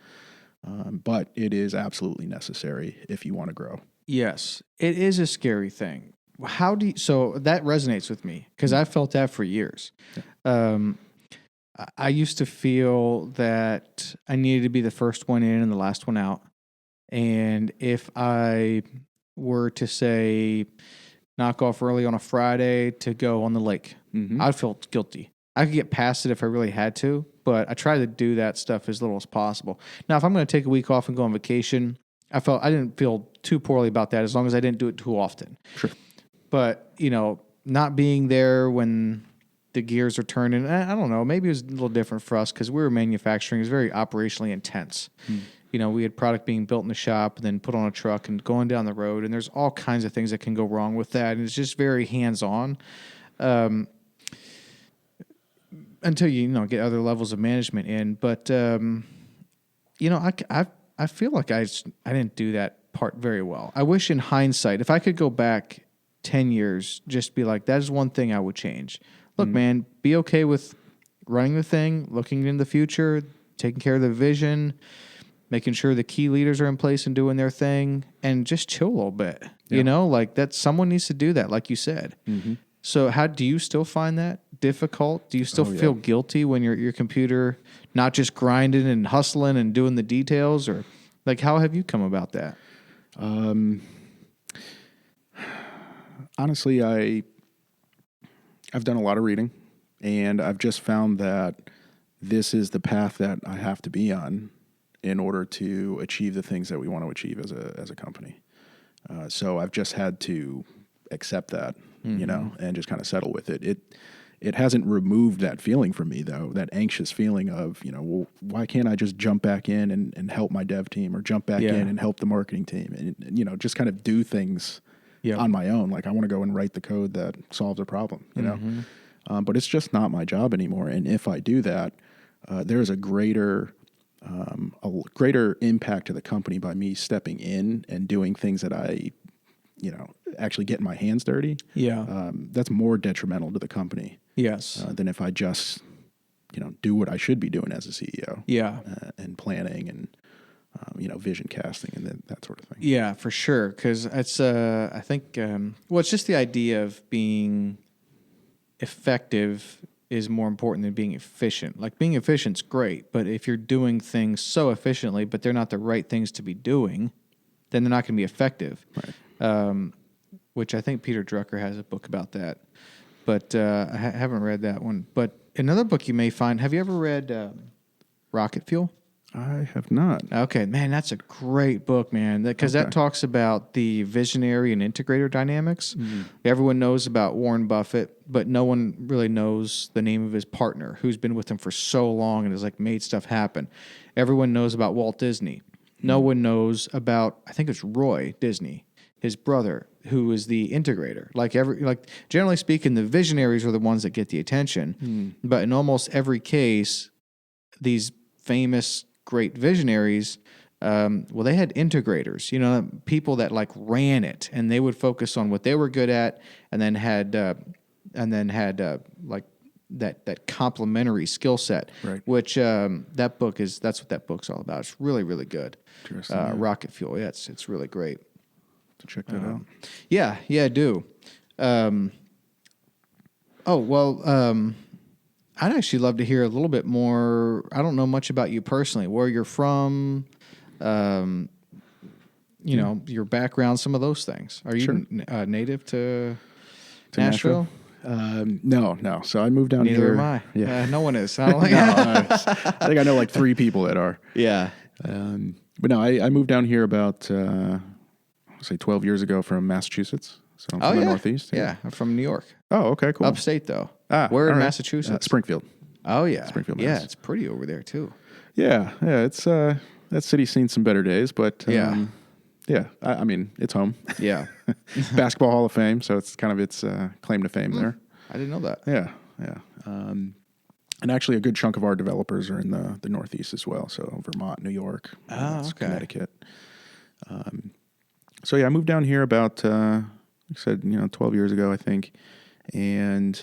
But it is absolutely necessary if you want to grow. Yes, it is a scary thing. So that resonates with me because I felt that for years. I used to feel that I needed to be the first one in and the last one out. And if I were to say, knock off early on a Friday to go on the lake, I'd feel guilty. I could get past it if I really had to, but I try to do that stuff as little as possible. Now, if I'm going to take a week off and go on vacation, I didn't feel too poorly about that as long as I didn't do it too often. Sure. But, not being there when the gears are turning, I don't know, maybe it was a little different for us because we were manufacturing. It was very operationally intense. We had product being built in the shop and then put on a truck and going down the road, and there's all kinds of things that can go wrong with that, and it's just very hands-on. Until you get other levels of management in, but I feel like I didn't do that part very well. I wish in hindsight, if I could go back 10 years, just be like, that is one thing I would change. Look, man, be okay with running the thing, looking in the future, taking care of the vision, making sure the key leaders are in place and doing their thing, and just chill a little bit. Yeah. That someone needs to do that, like you said. Mm-hmm. So how do you still find that difficult? Do you still feel guilty when you're at your computer, not just grinding and hustling and doing the details? Or how have you come about that? Honestly, I've done a lot of reading, and I've just found that this is the path that I have to be on in order to achieve the things that we want to achieve as a company. So I've just had to accept that, and just kind of settle with it. It hasn't removed that feeling from me, though, that anxious feeling of, well, why can't I just jump back in and help my dev team, or jump back in and help the marketing team, and just kind of do things on my own. Like, I want to go and write the code that solves a problem, but it's just not my job anymore. And if I do that, there's a greater impact to the company by me stepping in and doing things that I, actually getting my hands dirty. Yeah. That's more detrimental to the company. Yes. Than if I just, do what I should be doing as a CEO. Yeah. And planning and, vision casting and that sort of thing. Yeah, for sure. Because it's, I think, it's just the idea of being effective is more important than being efficient. Like, being efficient's great, but if you're doing things so efficiently, but they're not the right things to be doing, then they're not going to be effective. Right. Which I think Peter Drucker has a book about that, but I haven't read that one. But another book you may find, have you ever read Rocket Fuel? I have not. Okay, man, that's a great book, man, because that talks about the visionary and integrator dynamics. Mm-hmm. Everyone knows about Warren Buffett, but no one really knows the name of his partner, who's been with him for so long and has like made stuff happen. Everyone knows about Walt Disney. No one knows about, I think it's Roy Disney, his brother, who is the integrator. Like generally speaking, the visionaries are the ones that get the attention. But in almost every case, these famous great visionaries, they had integrators, people that like ran it, and they would focus on what they were good at, and then had like that complementary skill set, right? Which that's what that book's all about. It's really, really good. Rocket Fuel, it's really great. To check that out. Yeah, I do. I'd actually love to hear a little bit more. I don't know much about you personally, where you're from, your background, some of those things. Are you native to Nashville? No. So I moved down Neither here. am I. Yeah. No one is. I think I know like 3 people that are. Yeah. But no, I moved down here about, 12 years ago from Massachusetts. So I'm from the Northeast. Yeah, I'm from New York. Oh, okay, cool. Upstate, though. Where in Massachusetts? Springfield. Oh, yeah. Springfield, Mass. Yeah, it's pretty over there, too. Yeah. It's, that city's seen some better days, but, I mean, it's home. Yeah. Basketball Hall of Fame, so it's kind of its claim to fame there. I didn't know that. Yeah. And actually, a good chunk of our developers are in the Northeast as well. So Vermont, New York, Connecticut. So I moved down here about, like I said, 12 years ago, I think. And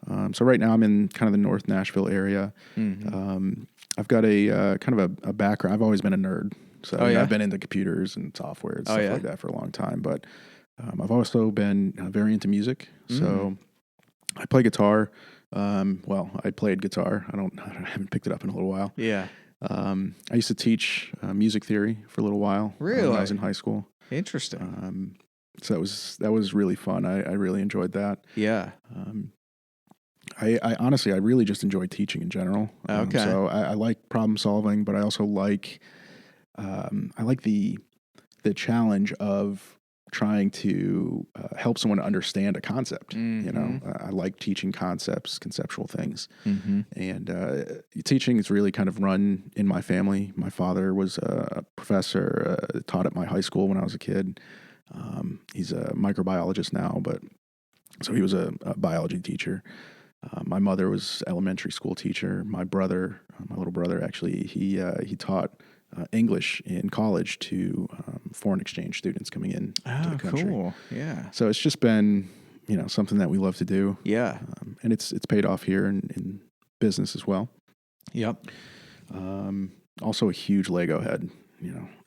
so right now I'm in kind of the North Nashville area. Mm-hmm. I've got a kind of a background. I've always been a nerd. So I've been into computers and software and stuff like that for a long time. But I've also been very into music. So I play guitar. I played guitar. I haven't picked it up in a little while. Yeah. I used to teach music theory for a little while. Really? When I was in high school. Interesting. So that was really fun. I really enjoyed that. Yeah. I honestly, I really just enjoy teaching in general. Okay. So I like problem solving, but I also like the challenge of trying to help someone understand a concept. I like teaching concepts, conceptual things, and teaching is really kind of run in my family. My father was a professor, taught at my high school when I was a kid. He's a microbiologist now, but so he was a biology teacher. My mother was elementary school teacher. My brother, my little brother, actually, he taught English in college to foreign exchange students coming in to the country. Cool. Yeah. So it's just been, something that we love to do. Yeah. And it's paid off here in business as well. Yep. Also a huge Lego head.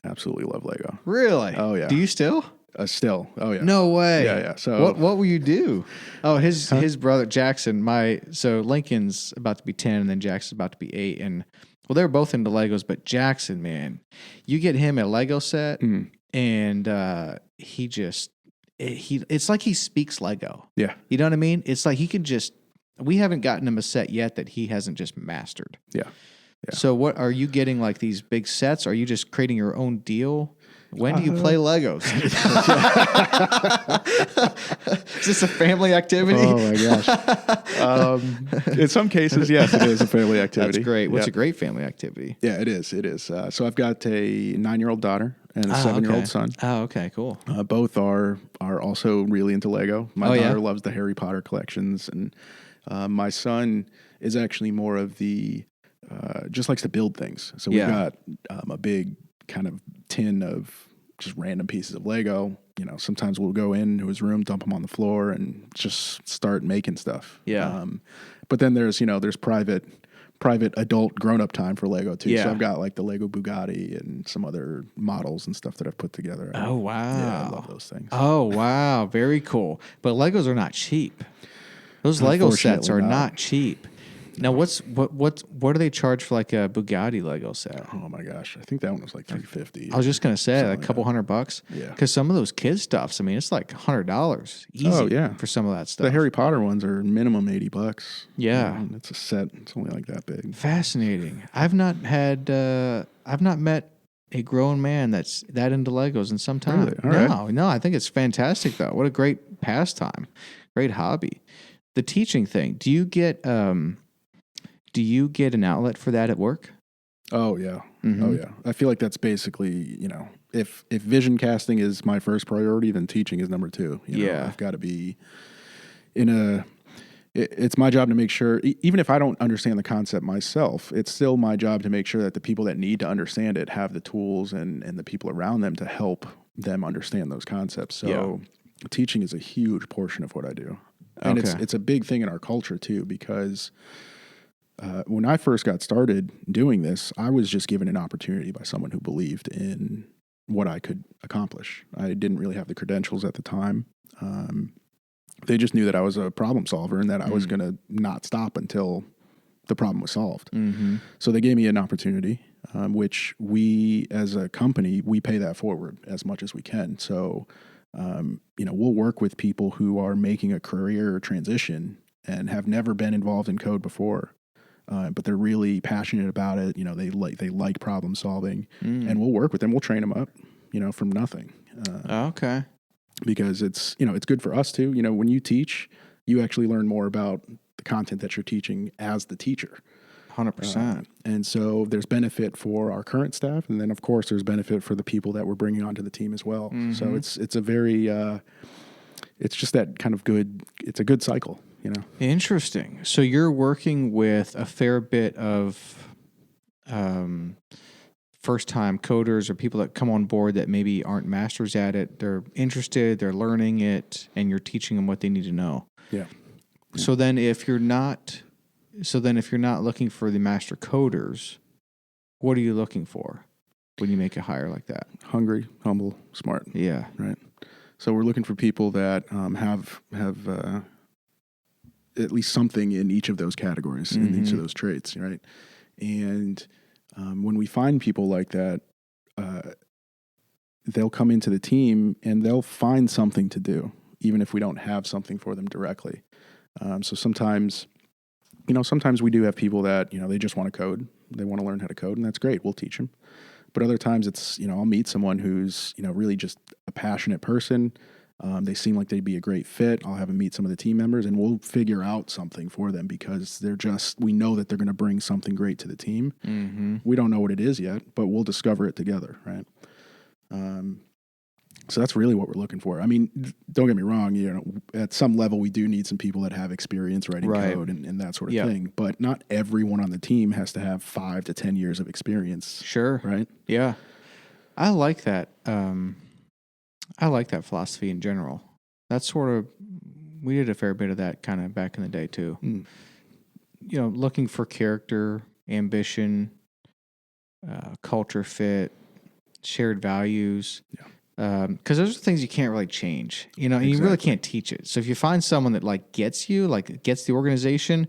Absolutely love Lego. Really? Oh yeah. Do you still? Still. Oh yeah. No way. Yeah. So what will you do? Oh, his brother Jackson. So Lincoln's about to be 10, and then Jackson's about to be 8, and well, they're both into Legos, but Jackson, man, you get him a Lego set, and it's like he speaks Lego. Yeah. You know what I mean? It's like he can just. We haven't gotten him a set yet that he hasn't just mastered. Yeah. So what are you getting, like these big sets? Are you just creating your own deal? When do you play Legos? Is this a family activity? Oh my gosh. In some cases, yes, it is a family activity. That's great. What's a great family activity? Yeah, it is. It is. So I've got a 9-year-old daughter and a 7-year-old son. Oh, okay, cool. Both are also really into Lego. My daughter loves the Harry Potter collections, and my son is actually more of the just likes to build things. So we've got a big kind of tin of just random pieces of Lego. Sometimes we'll go into his room, dump them on the floor, and just start making stuff. Yeah. But then there's private adult grown-up time for Lego too. Yeah. So I've got like the Lego Bugatti and some other models and stuff that I've put together. Oh, wow. Yeah, I love those things. Oh, wow. Very cool. But Legos are not cheap. Those Lego sets are not cheap. Now, what do they charge for like a Bugatti Lego set? Oh my gosh, I think that one was like $350. I was just gonna say like a couple $100. Yeah, because some of those kids stuffs, I mean, it's like $100 easy. Oh yeah, for some of that stuff. The Harry Potter ones are minimum $80. Yeah, it's a set. It's only like that big. Fascinating. I've not met a grown man that's that into Legos in some time. Really? No, I think it's fantastic though. What a great pastime, great hobby. The teaching thing. Do you get an outlet for that at work? Oh yeah. Oh yeah. I feel like that's basically, if vision casting is my first priority, then teaching is number 2. I've got to be it's my job to make sure, even if I don't understand the concept myself, it's still my job to make sure that the people that need to understand it have the tools and the people around them to help them understand those concepts. So teaching is a huge portion of what I do. And it's a big thing in our culture too, because when I first got started doing this, I was just given an opportunity by someone who believed in what I could accomplish. I didn't really have the credentials at the time. They just knew that I was a problem solver and that I was going to not stop until the problem was solved. Mm-hmm. So they gave me an opportunity, which we, as a company, we pay that forward as much as we can. So, we'll work with people who are making a career transition and have never been involved in code before. But they're really passionate about it. They like problem solving, and we'll work with them. We'll train them up, from nothing. Okay. Because it's good for us too. When you teach, you actually learn more about the content that you're teaching as the teacher. 100%. And so there's benefit for our current staff, and then of course there's benefit for the people that we're bringing onto the team as well. Mm-hmm. So it's a very it's just that kind of good. It's a good cycle. Interesting. So you're working with a fair bit of first-time coders or people that come on board that maybe aren't masters at it. They're interested, they're learning it, and you're teaching them what they need to know. Yeah. So then if you're not looking for the master coders, what are you looking for when you make a hire like that? Hungry, humble, smart. Yeah. Right. So we're looking for people that have at least something in each of those categories, in each of those traits, right? And when we find people like that, they'll come into the team and they'll find something to do, even if we don't have something for them directly. So sometimes sometimes we do have people that, they just want to code. They want to learn how to code, and that's great. We'll teach them. But other times it's, I'll meet someone who's, really just a passionate person. They seem like they'd be a great fit. I'll have them meet some of the team members, and we'll figure out something for them because we know that they're going to bring something great to the team. Mm-hmm. We don't know what it is yet, but we'll discover it together, right? So that's really what we're looking for. I mean, don't get me wrong, at some level we do need some people that have experience writing code and that sort of thing, but not everyone on the team has to have 5 to 10 years of experience. Sure. Right? Yeah. I like that. I like that philosophy in general. That's we did a fair bit of that kind of back in the day too. Mm. Looking for character, ambition, culture fit, shared values. Yeah. Because those are things you can't really change, and you really can't teach it. So if you find someone that gets the organization,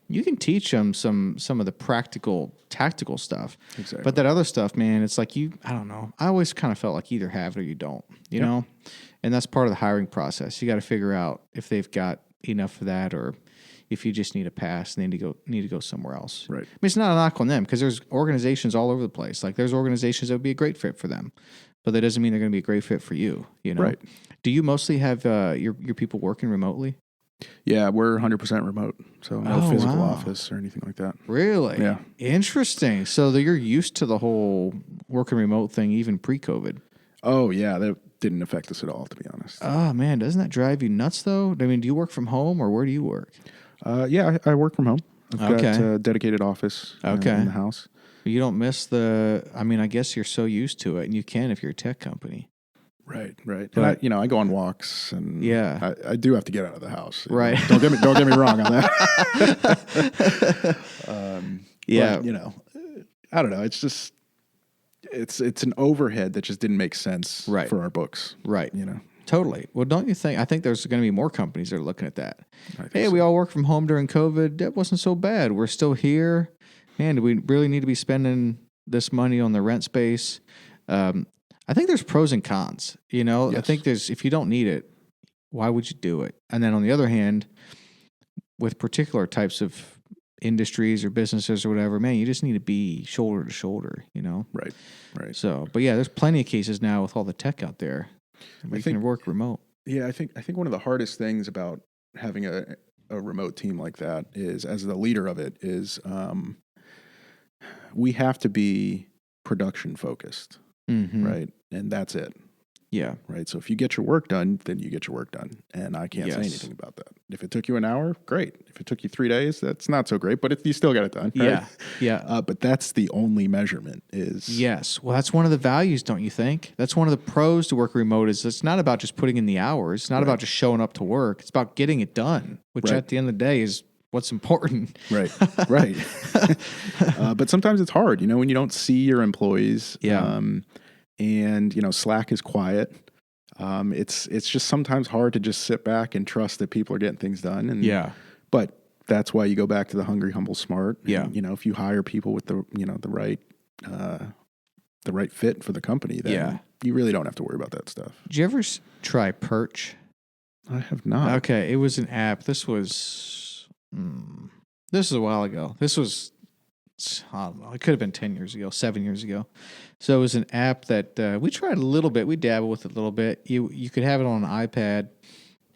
you can teach them some of the practical, tactical stuff. Exactly. But that other stuff, man, it's I don't know. I always kind of felt like you either have it or you don't, you know? And that's part of the hiring process. You got to figure out if they've got enough of that or if you just need a pass and they need to go somewhere else. Right. I mean, it's not a knock on them because there's organizations all over the place. There's organizations that would be a great fit for them, but that doesn't mean they're going to be a great fit for you, Right. Do you mostly have your people working remotely? Yeah, we're 100% remote, so no physical office or anything like that. Really? Yeah. Interesting. So you're used to the whole working remote thing even pre-COVID. Oh, yeah, that didn't affect us at all, to be honest. Oh, man, doesn't that drive you nuts, though? I mean, do you work from home, or where do you work? Yeah, I work from home. I've got a dedicated office in the house. You don't miss I guess you're so used to it, and you can if you're a tech company. Right. But, and I go on walks, and I do have to get out of the house. Right. Don't get me wrong on that. But, I don't know. It's just it's an overhead that just didn't make sense for our books. Right. Totally. Well, don't you think? I think there's going to be more companies that are looking at that. Hey, we all work from home during COVID. That wasn't so bad. We're still here. Man, do we really need to be spending this money on the rent space? I think there's pros and cons. Yes. I think if you don't need it, why would you do it? And then on the other hand, with particular types of industries or businesses or whatever, man, you just need to be shoulder to shoulder, Right. So, but yeah, there's plenty of cases now with all the tech out there. You can work remote. Yeah, I think one of the hardest things about having a remote team like that is, as the leader of it, is we have to be production focused, right? And that's it. Yeah. Right. So if you get your work done, then you get your work done. And I can't say anything about that. If it took you an hour, great. If it took you 3 days, that's not so great, but you still got it done. Right? Yeah. But that's the only measurement is. Yes. Well, that's one of the values, don't you think? That's one of the pros to work remote is it's not about just putting in the hours. It's not about just showing up to work. It's about getting it done, which at the end of the day is what's important. Right. But sometimes it's hard, when you don't see your employees. Yeah. And Slack is quiet. It's just sometimes hard to just sit back and trust that people are getting things done. And but that's why you go back to the hungry, humble, smart. And, if you hire people with the right fit for the company, then you really don't have to worry about that stuff. Did you ever try Perch? I have not. Okay, it was an app. This was a while ago. This was, I don't know, it could have been 10 years ago, 7 years ago. So it was an app that we tried a little bit. We dabbled with it a little bit. You could have it on an iPad,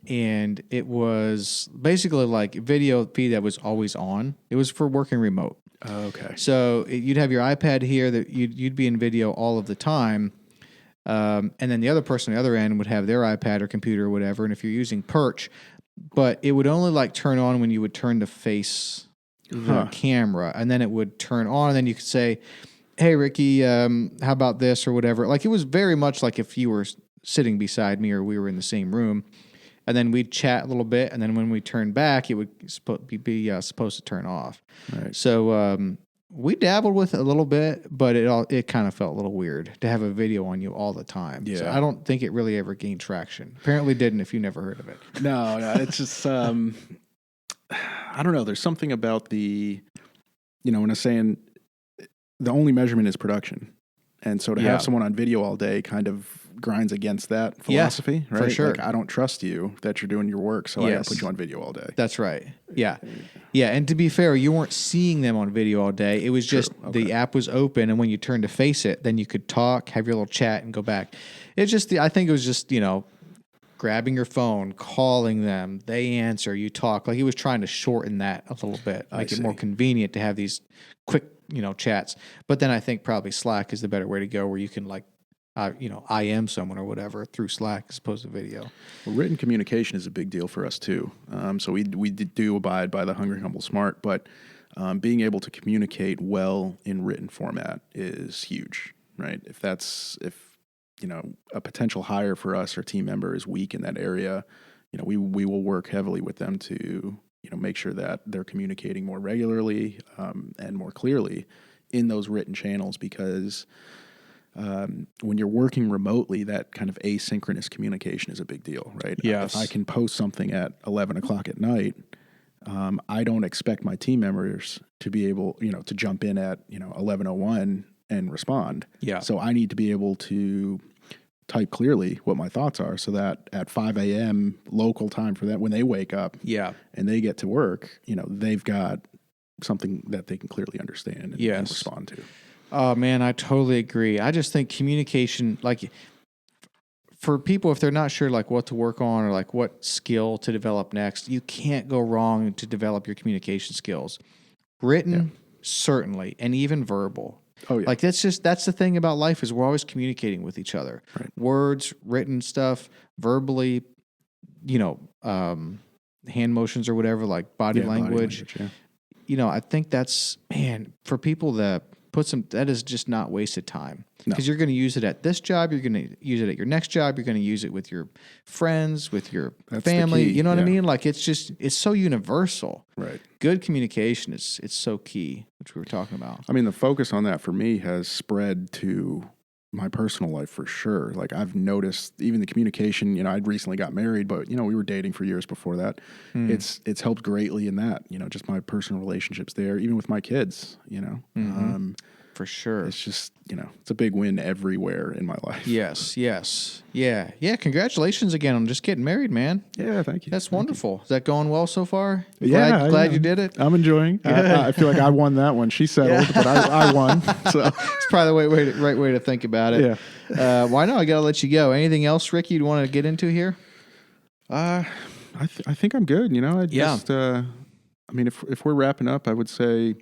and it was basically like a video feed that was always on. It was for working remote. Okay. So you'd have your iPad here that you'd be in video all of the time, and then the other person on the other end would have their iPad or computer or whatever. And if you're using Perch, but it would only turn on when you would turn to face the camera, and then it would turn on, and then you could say, hey, Ricky, how about this or whatever. It was very much like if you were sitting beside me or we were in the same room, and then we'd chat a little bit, and then when we turned back, it would be supposed to turn off. Right. So we dabbled with it a little bit, but it kind of felt a little weird to have a video on you all the time. Yeah. So I don't think it really ever gained traction. Apparently didn't if you never heard of it. No, it's just, I don't know. There's something about when I'm saying the only measurement is production, And so to have someone on video all day kind of grinds against that philosophy, right? For sure. Like, I don't trust you that you're doing your work, so I got to put you on video all day. That's right. Yeah. Yeah. And to be fair, you weren't seeing them on video all day. It was just the app was open, and when you turned to face it, then you could talk, have your little chat, and go back. It's just, I think it was just, grabbing your phone, calling them, they answer, you talk. Like he was trying to shorten that a little bit, make it more convenient to have these quick, chats. But then I think probably Slack is the better way to go, where you can IM someone or whatever through Slack as opposed to video. Well, written communication is a big deal for us too. So we do abide by the Hungry, Humble, Smart, but being able to communicate well in written format is huge, right? If a potential hire for us or team member is weak in that area, we will work heavily with them to make sure that they're communicating more regularly and more clearly in those written channels, because when you're working remotely, that kind of asynchronous communication is a big deal, right? Yes. If I can post something at 11 o'clock at night, I don't expect my team members to be able, to jump in at 11:01 and respond. Yeah. So I need to be able to type clearly what my thoughts are, so that at 5 a.m. local time for that, when they wake up, and they get to work, they've got something that they can clearly understand and respond to. Oh man, I totally agree. I just think communication, like for people, if they're not sure like what to work on or like what skill to develop next, you can't go wrong to develop your communication skills. Written, certainly, and even verbal. Oh, yeah. Like that's the thing about life, is we're always communicating with each other. Right. Words, written stuff, verbally, hand motions or whatever, like body language. I think that's, man, for people that that is just not wasted time, because you're going to use it at this job. You're going to use it at your next job. You're going to use it with your friends, with your family. You know what I mean? Like it's so universal. Right. Good communication it's so key, which we were talking about. I mean, the focus on that for me has spread to my personal life for sure. Like I've noticed even the communication, I'd recently got married, but we were dating for years before that. It's helped greatly in that, just my personal relationships there, even with my kids, For sure. It's just, it's a big win everywhere in my life. Yes. Yeah. Congratulations again on just getting married, man. Yeah, thank you. That's wonderful. Is that going well so far? Glad you did it? I'm enjoying. I feel like I won that one. She settled, but I won. So it's probably the right way to think about it. Yeah. Why not? I got to let you go. Anything else, Ricky, you'd want to get into here? I think I'm good. Just, if we're wrapping up, I would say,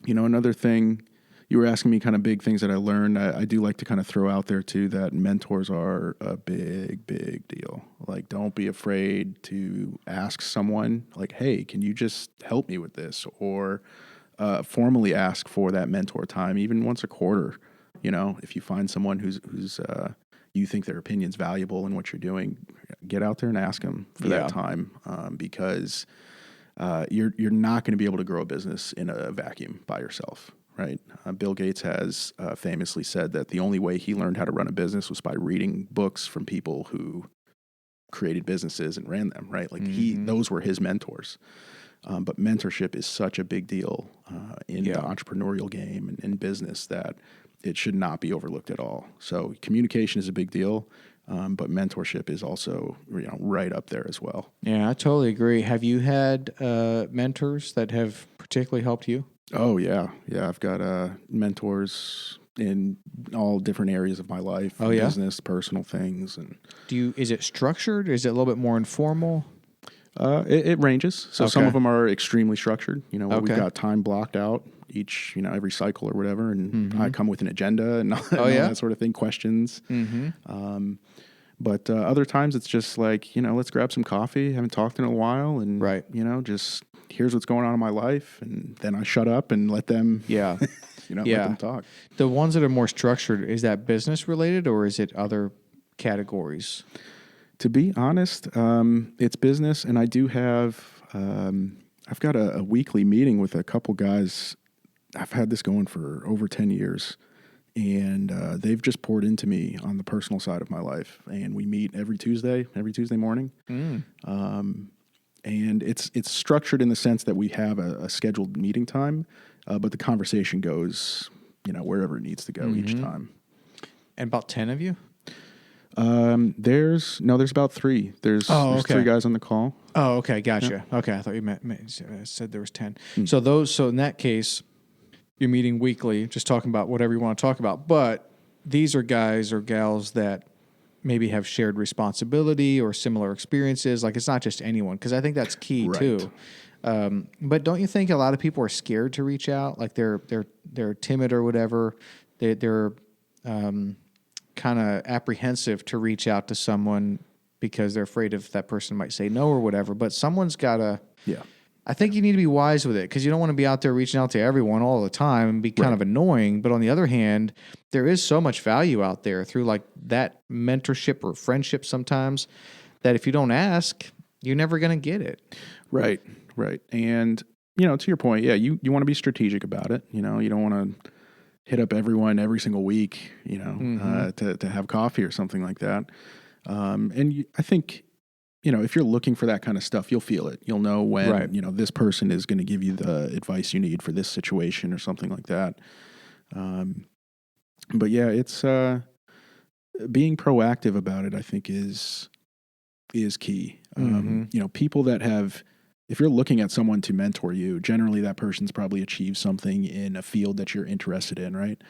another thing. You were asking me kind of big things that I learned. I do like to kind of throw out there too that mentors are a big, big deal. Like, don't be afraid to ask someone like, hey, can you just help me with this? Or formally ask for that mentor time, even once a quarter. If you find someone who's you think their opinion's valuable in what you're doing, get out there and ask them for that time, because you're not going to be able to grow a business in a vacuum by yourself. Right. Bill Gates has famously said that the only way he learned how to run a business was by reading books from people who created businesses and ran them. Right. Like those were his mentors. But mentorship is such a big deal in the entrepreneurial game and in business that it should not be overlooked at all. So communication is a big deal. But mentorship is also, right up there as well. Yeah, I totally agree. Have you had mentors that have particularly helped you? Oh, yeah. Yeah, I've got mentors in all different areas of my life. Business, personal things. And is it structured? Is it a little bit more informal? It ranges. So some of them are extremely structured. We've got time blocked out each, every cycle or whatever. And I come with an agenda and all that sort of thing, questions. But other times it's just like, let's grab some coffee. Haven't talked in a while. And, just here's what's going on in my life. And then I shut up and let them, let them talk. The ones that are more structured, is that business related or is it other categories? To be honest, it's business. And I do have, I've got a weekly meeting with a couple guys. I've had this going for over 10 years. And they've just poured into me on the personal side of my life. And we meet every Tuesday morning. And it's structured in the sense that we have a scheduled meeting time, but the conversation goes wherever it needs to go each time. And about 10 of you? There's about 3. There's 3 guys on the call. Oh, okay. Gotcha. Yeah. Okay. I thought you said there was 10. So in that case, you're meeting weekly, just talking about whatever you want to talk about. But these are guys or gals that maybe have shared responsibility or similar experiences. Like, it's not just anyone, because I think that's key too. But don't you think a lot of people are scared to reach out? Like they're timid or whatever. They're kind of apprehensive to reach out to someone because they're afraid if that person might say no or whatever. But someone's got to. Yeah. I think you need to be wise with it, because you don't want to be out there reaching out to everyone all the time and be kind of annoying. But on the other hand, there is so much value out there through like that mentorship or friendship sometimes that if you don't ask, you're never going to get it. Right. And, to your point, you want to be strategic about it. You don't want to hit up everyone every single week, to have coffee or something like that. I think, if you're looking for that kind of stuff, you'll feel it. You'll know when, this person is going to give you the advice you need for this situation or something like that. But yeah, it's being proactive about it, I think is key. People that have, if you're looking at someone to mentor you, generally that person's probably achieved something in a field that you're interested in, right?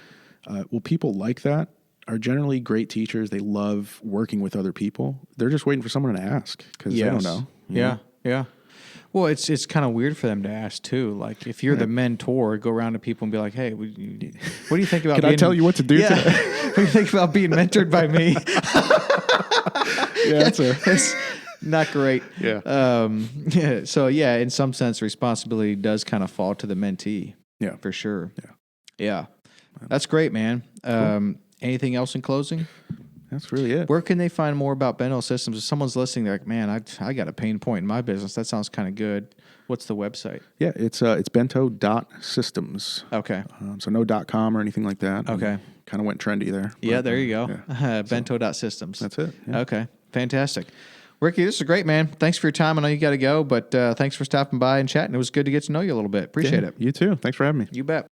Well, people like that are generally great teachers. They love working with other people. They're just waiting for someone to ask because they don't know. Yeah. Well, it's kind of weird for them to ask too. Like if you're the mentor, go around to people and be like, "Hey, what do you think about? Can I tell you what to do today? What do you think about being mentored by me?" It's not great. Yeah. So in some sense, responsibility does kind of fall to the mentee. Yeah, for sure. Yeah. That's great, man. Cool. Anything else in closing? That's really it. Where can they find more about Bento Systems? If someone's listening, they're like, man, I got a pain point in my business. That sounds kind of good. What's the website? Yeah, it's bento.systems. Okay. So no .com or anything like that. Okay. Kind of went trendy there. Yeah, there you go. Yeah. Bento.systems. That's it. Yeah. Okay. Fantastic. Ricky, this is great, man. Thanks for your time. I know you got to go, but thanks for stopping by and chatting. It was good to get to know you a little bit. Appreciate it. You too. Thanks for having me. You bet.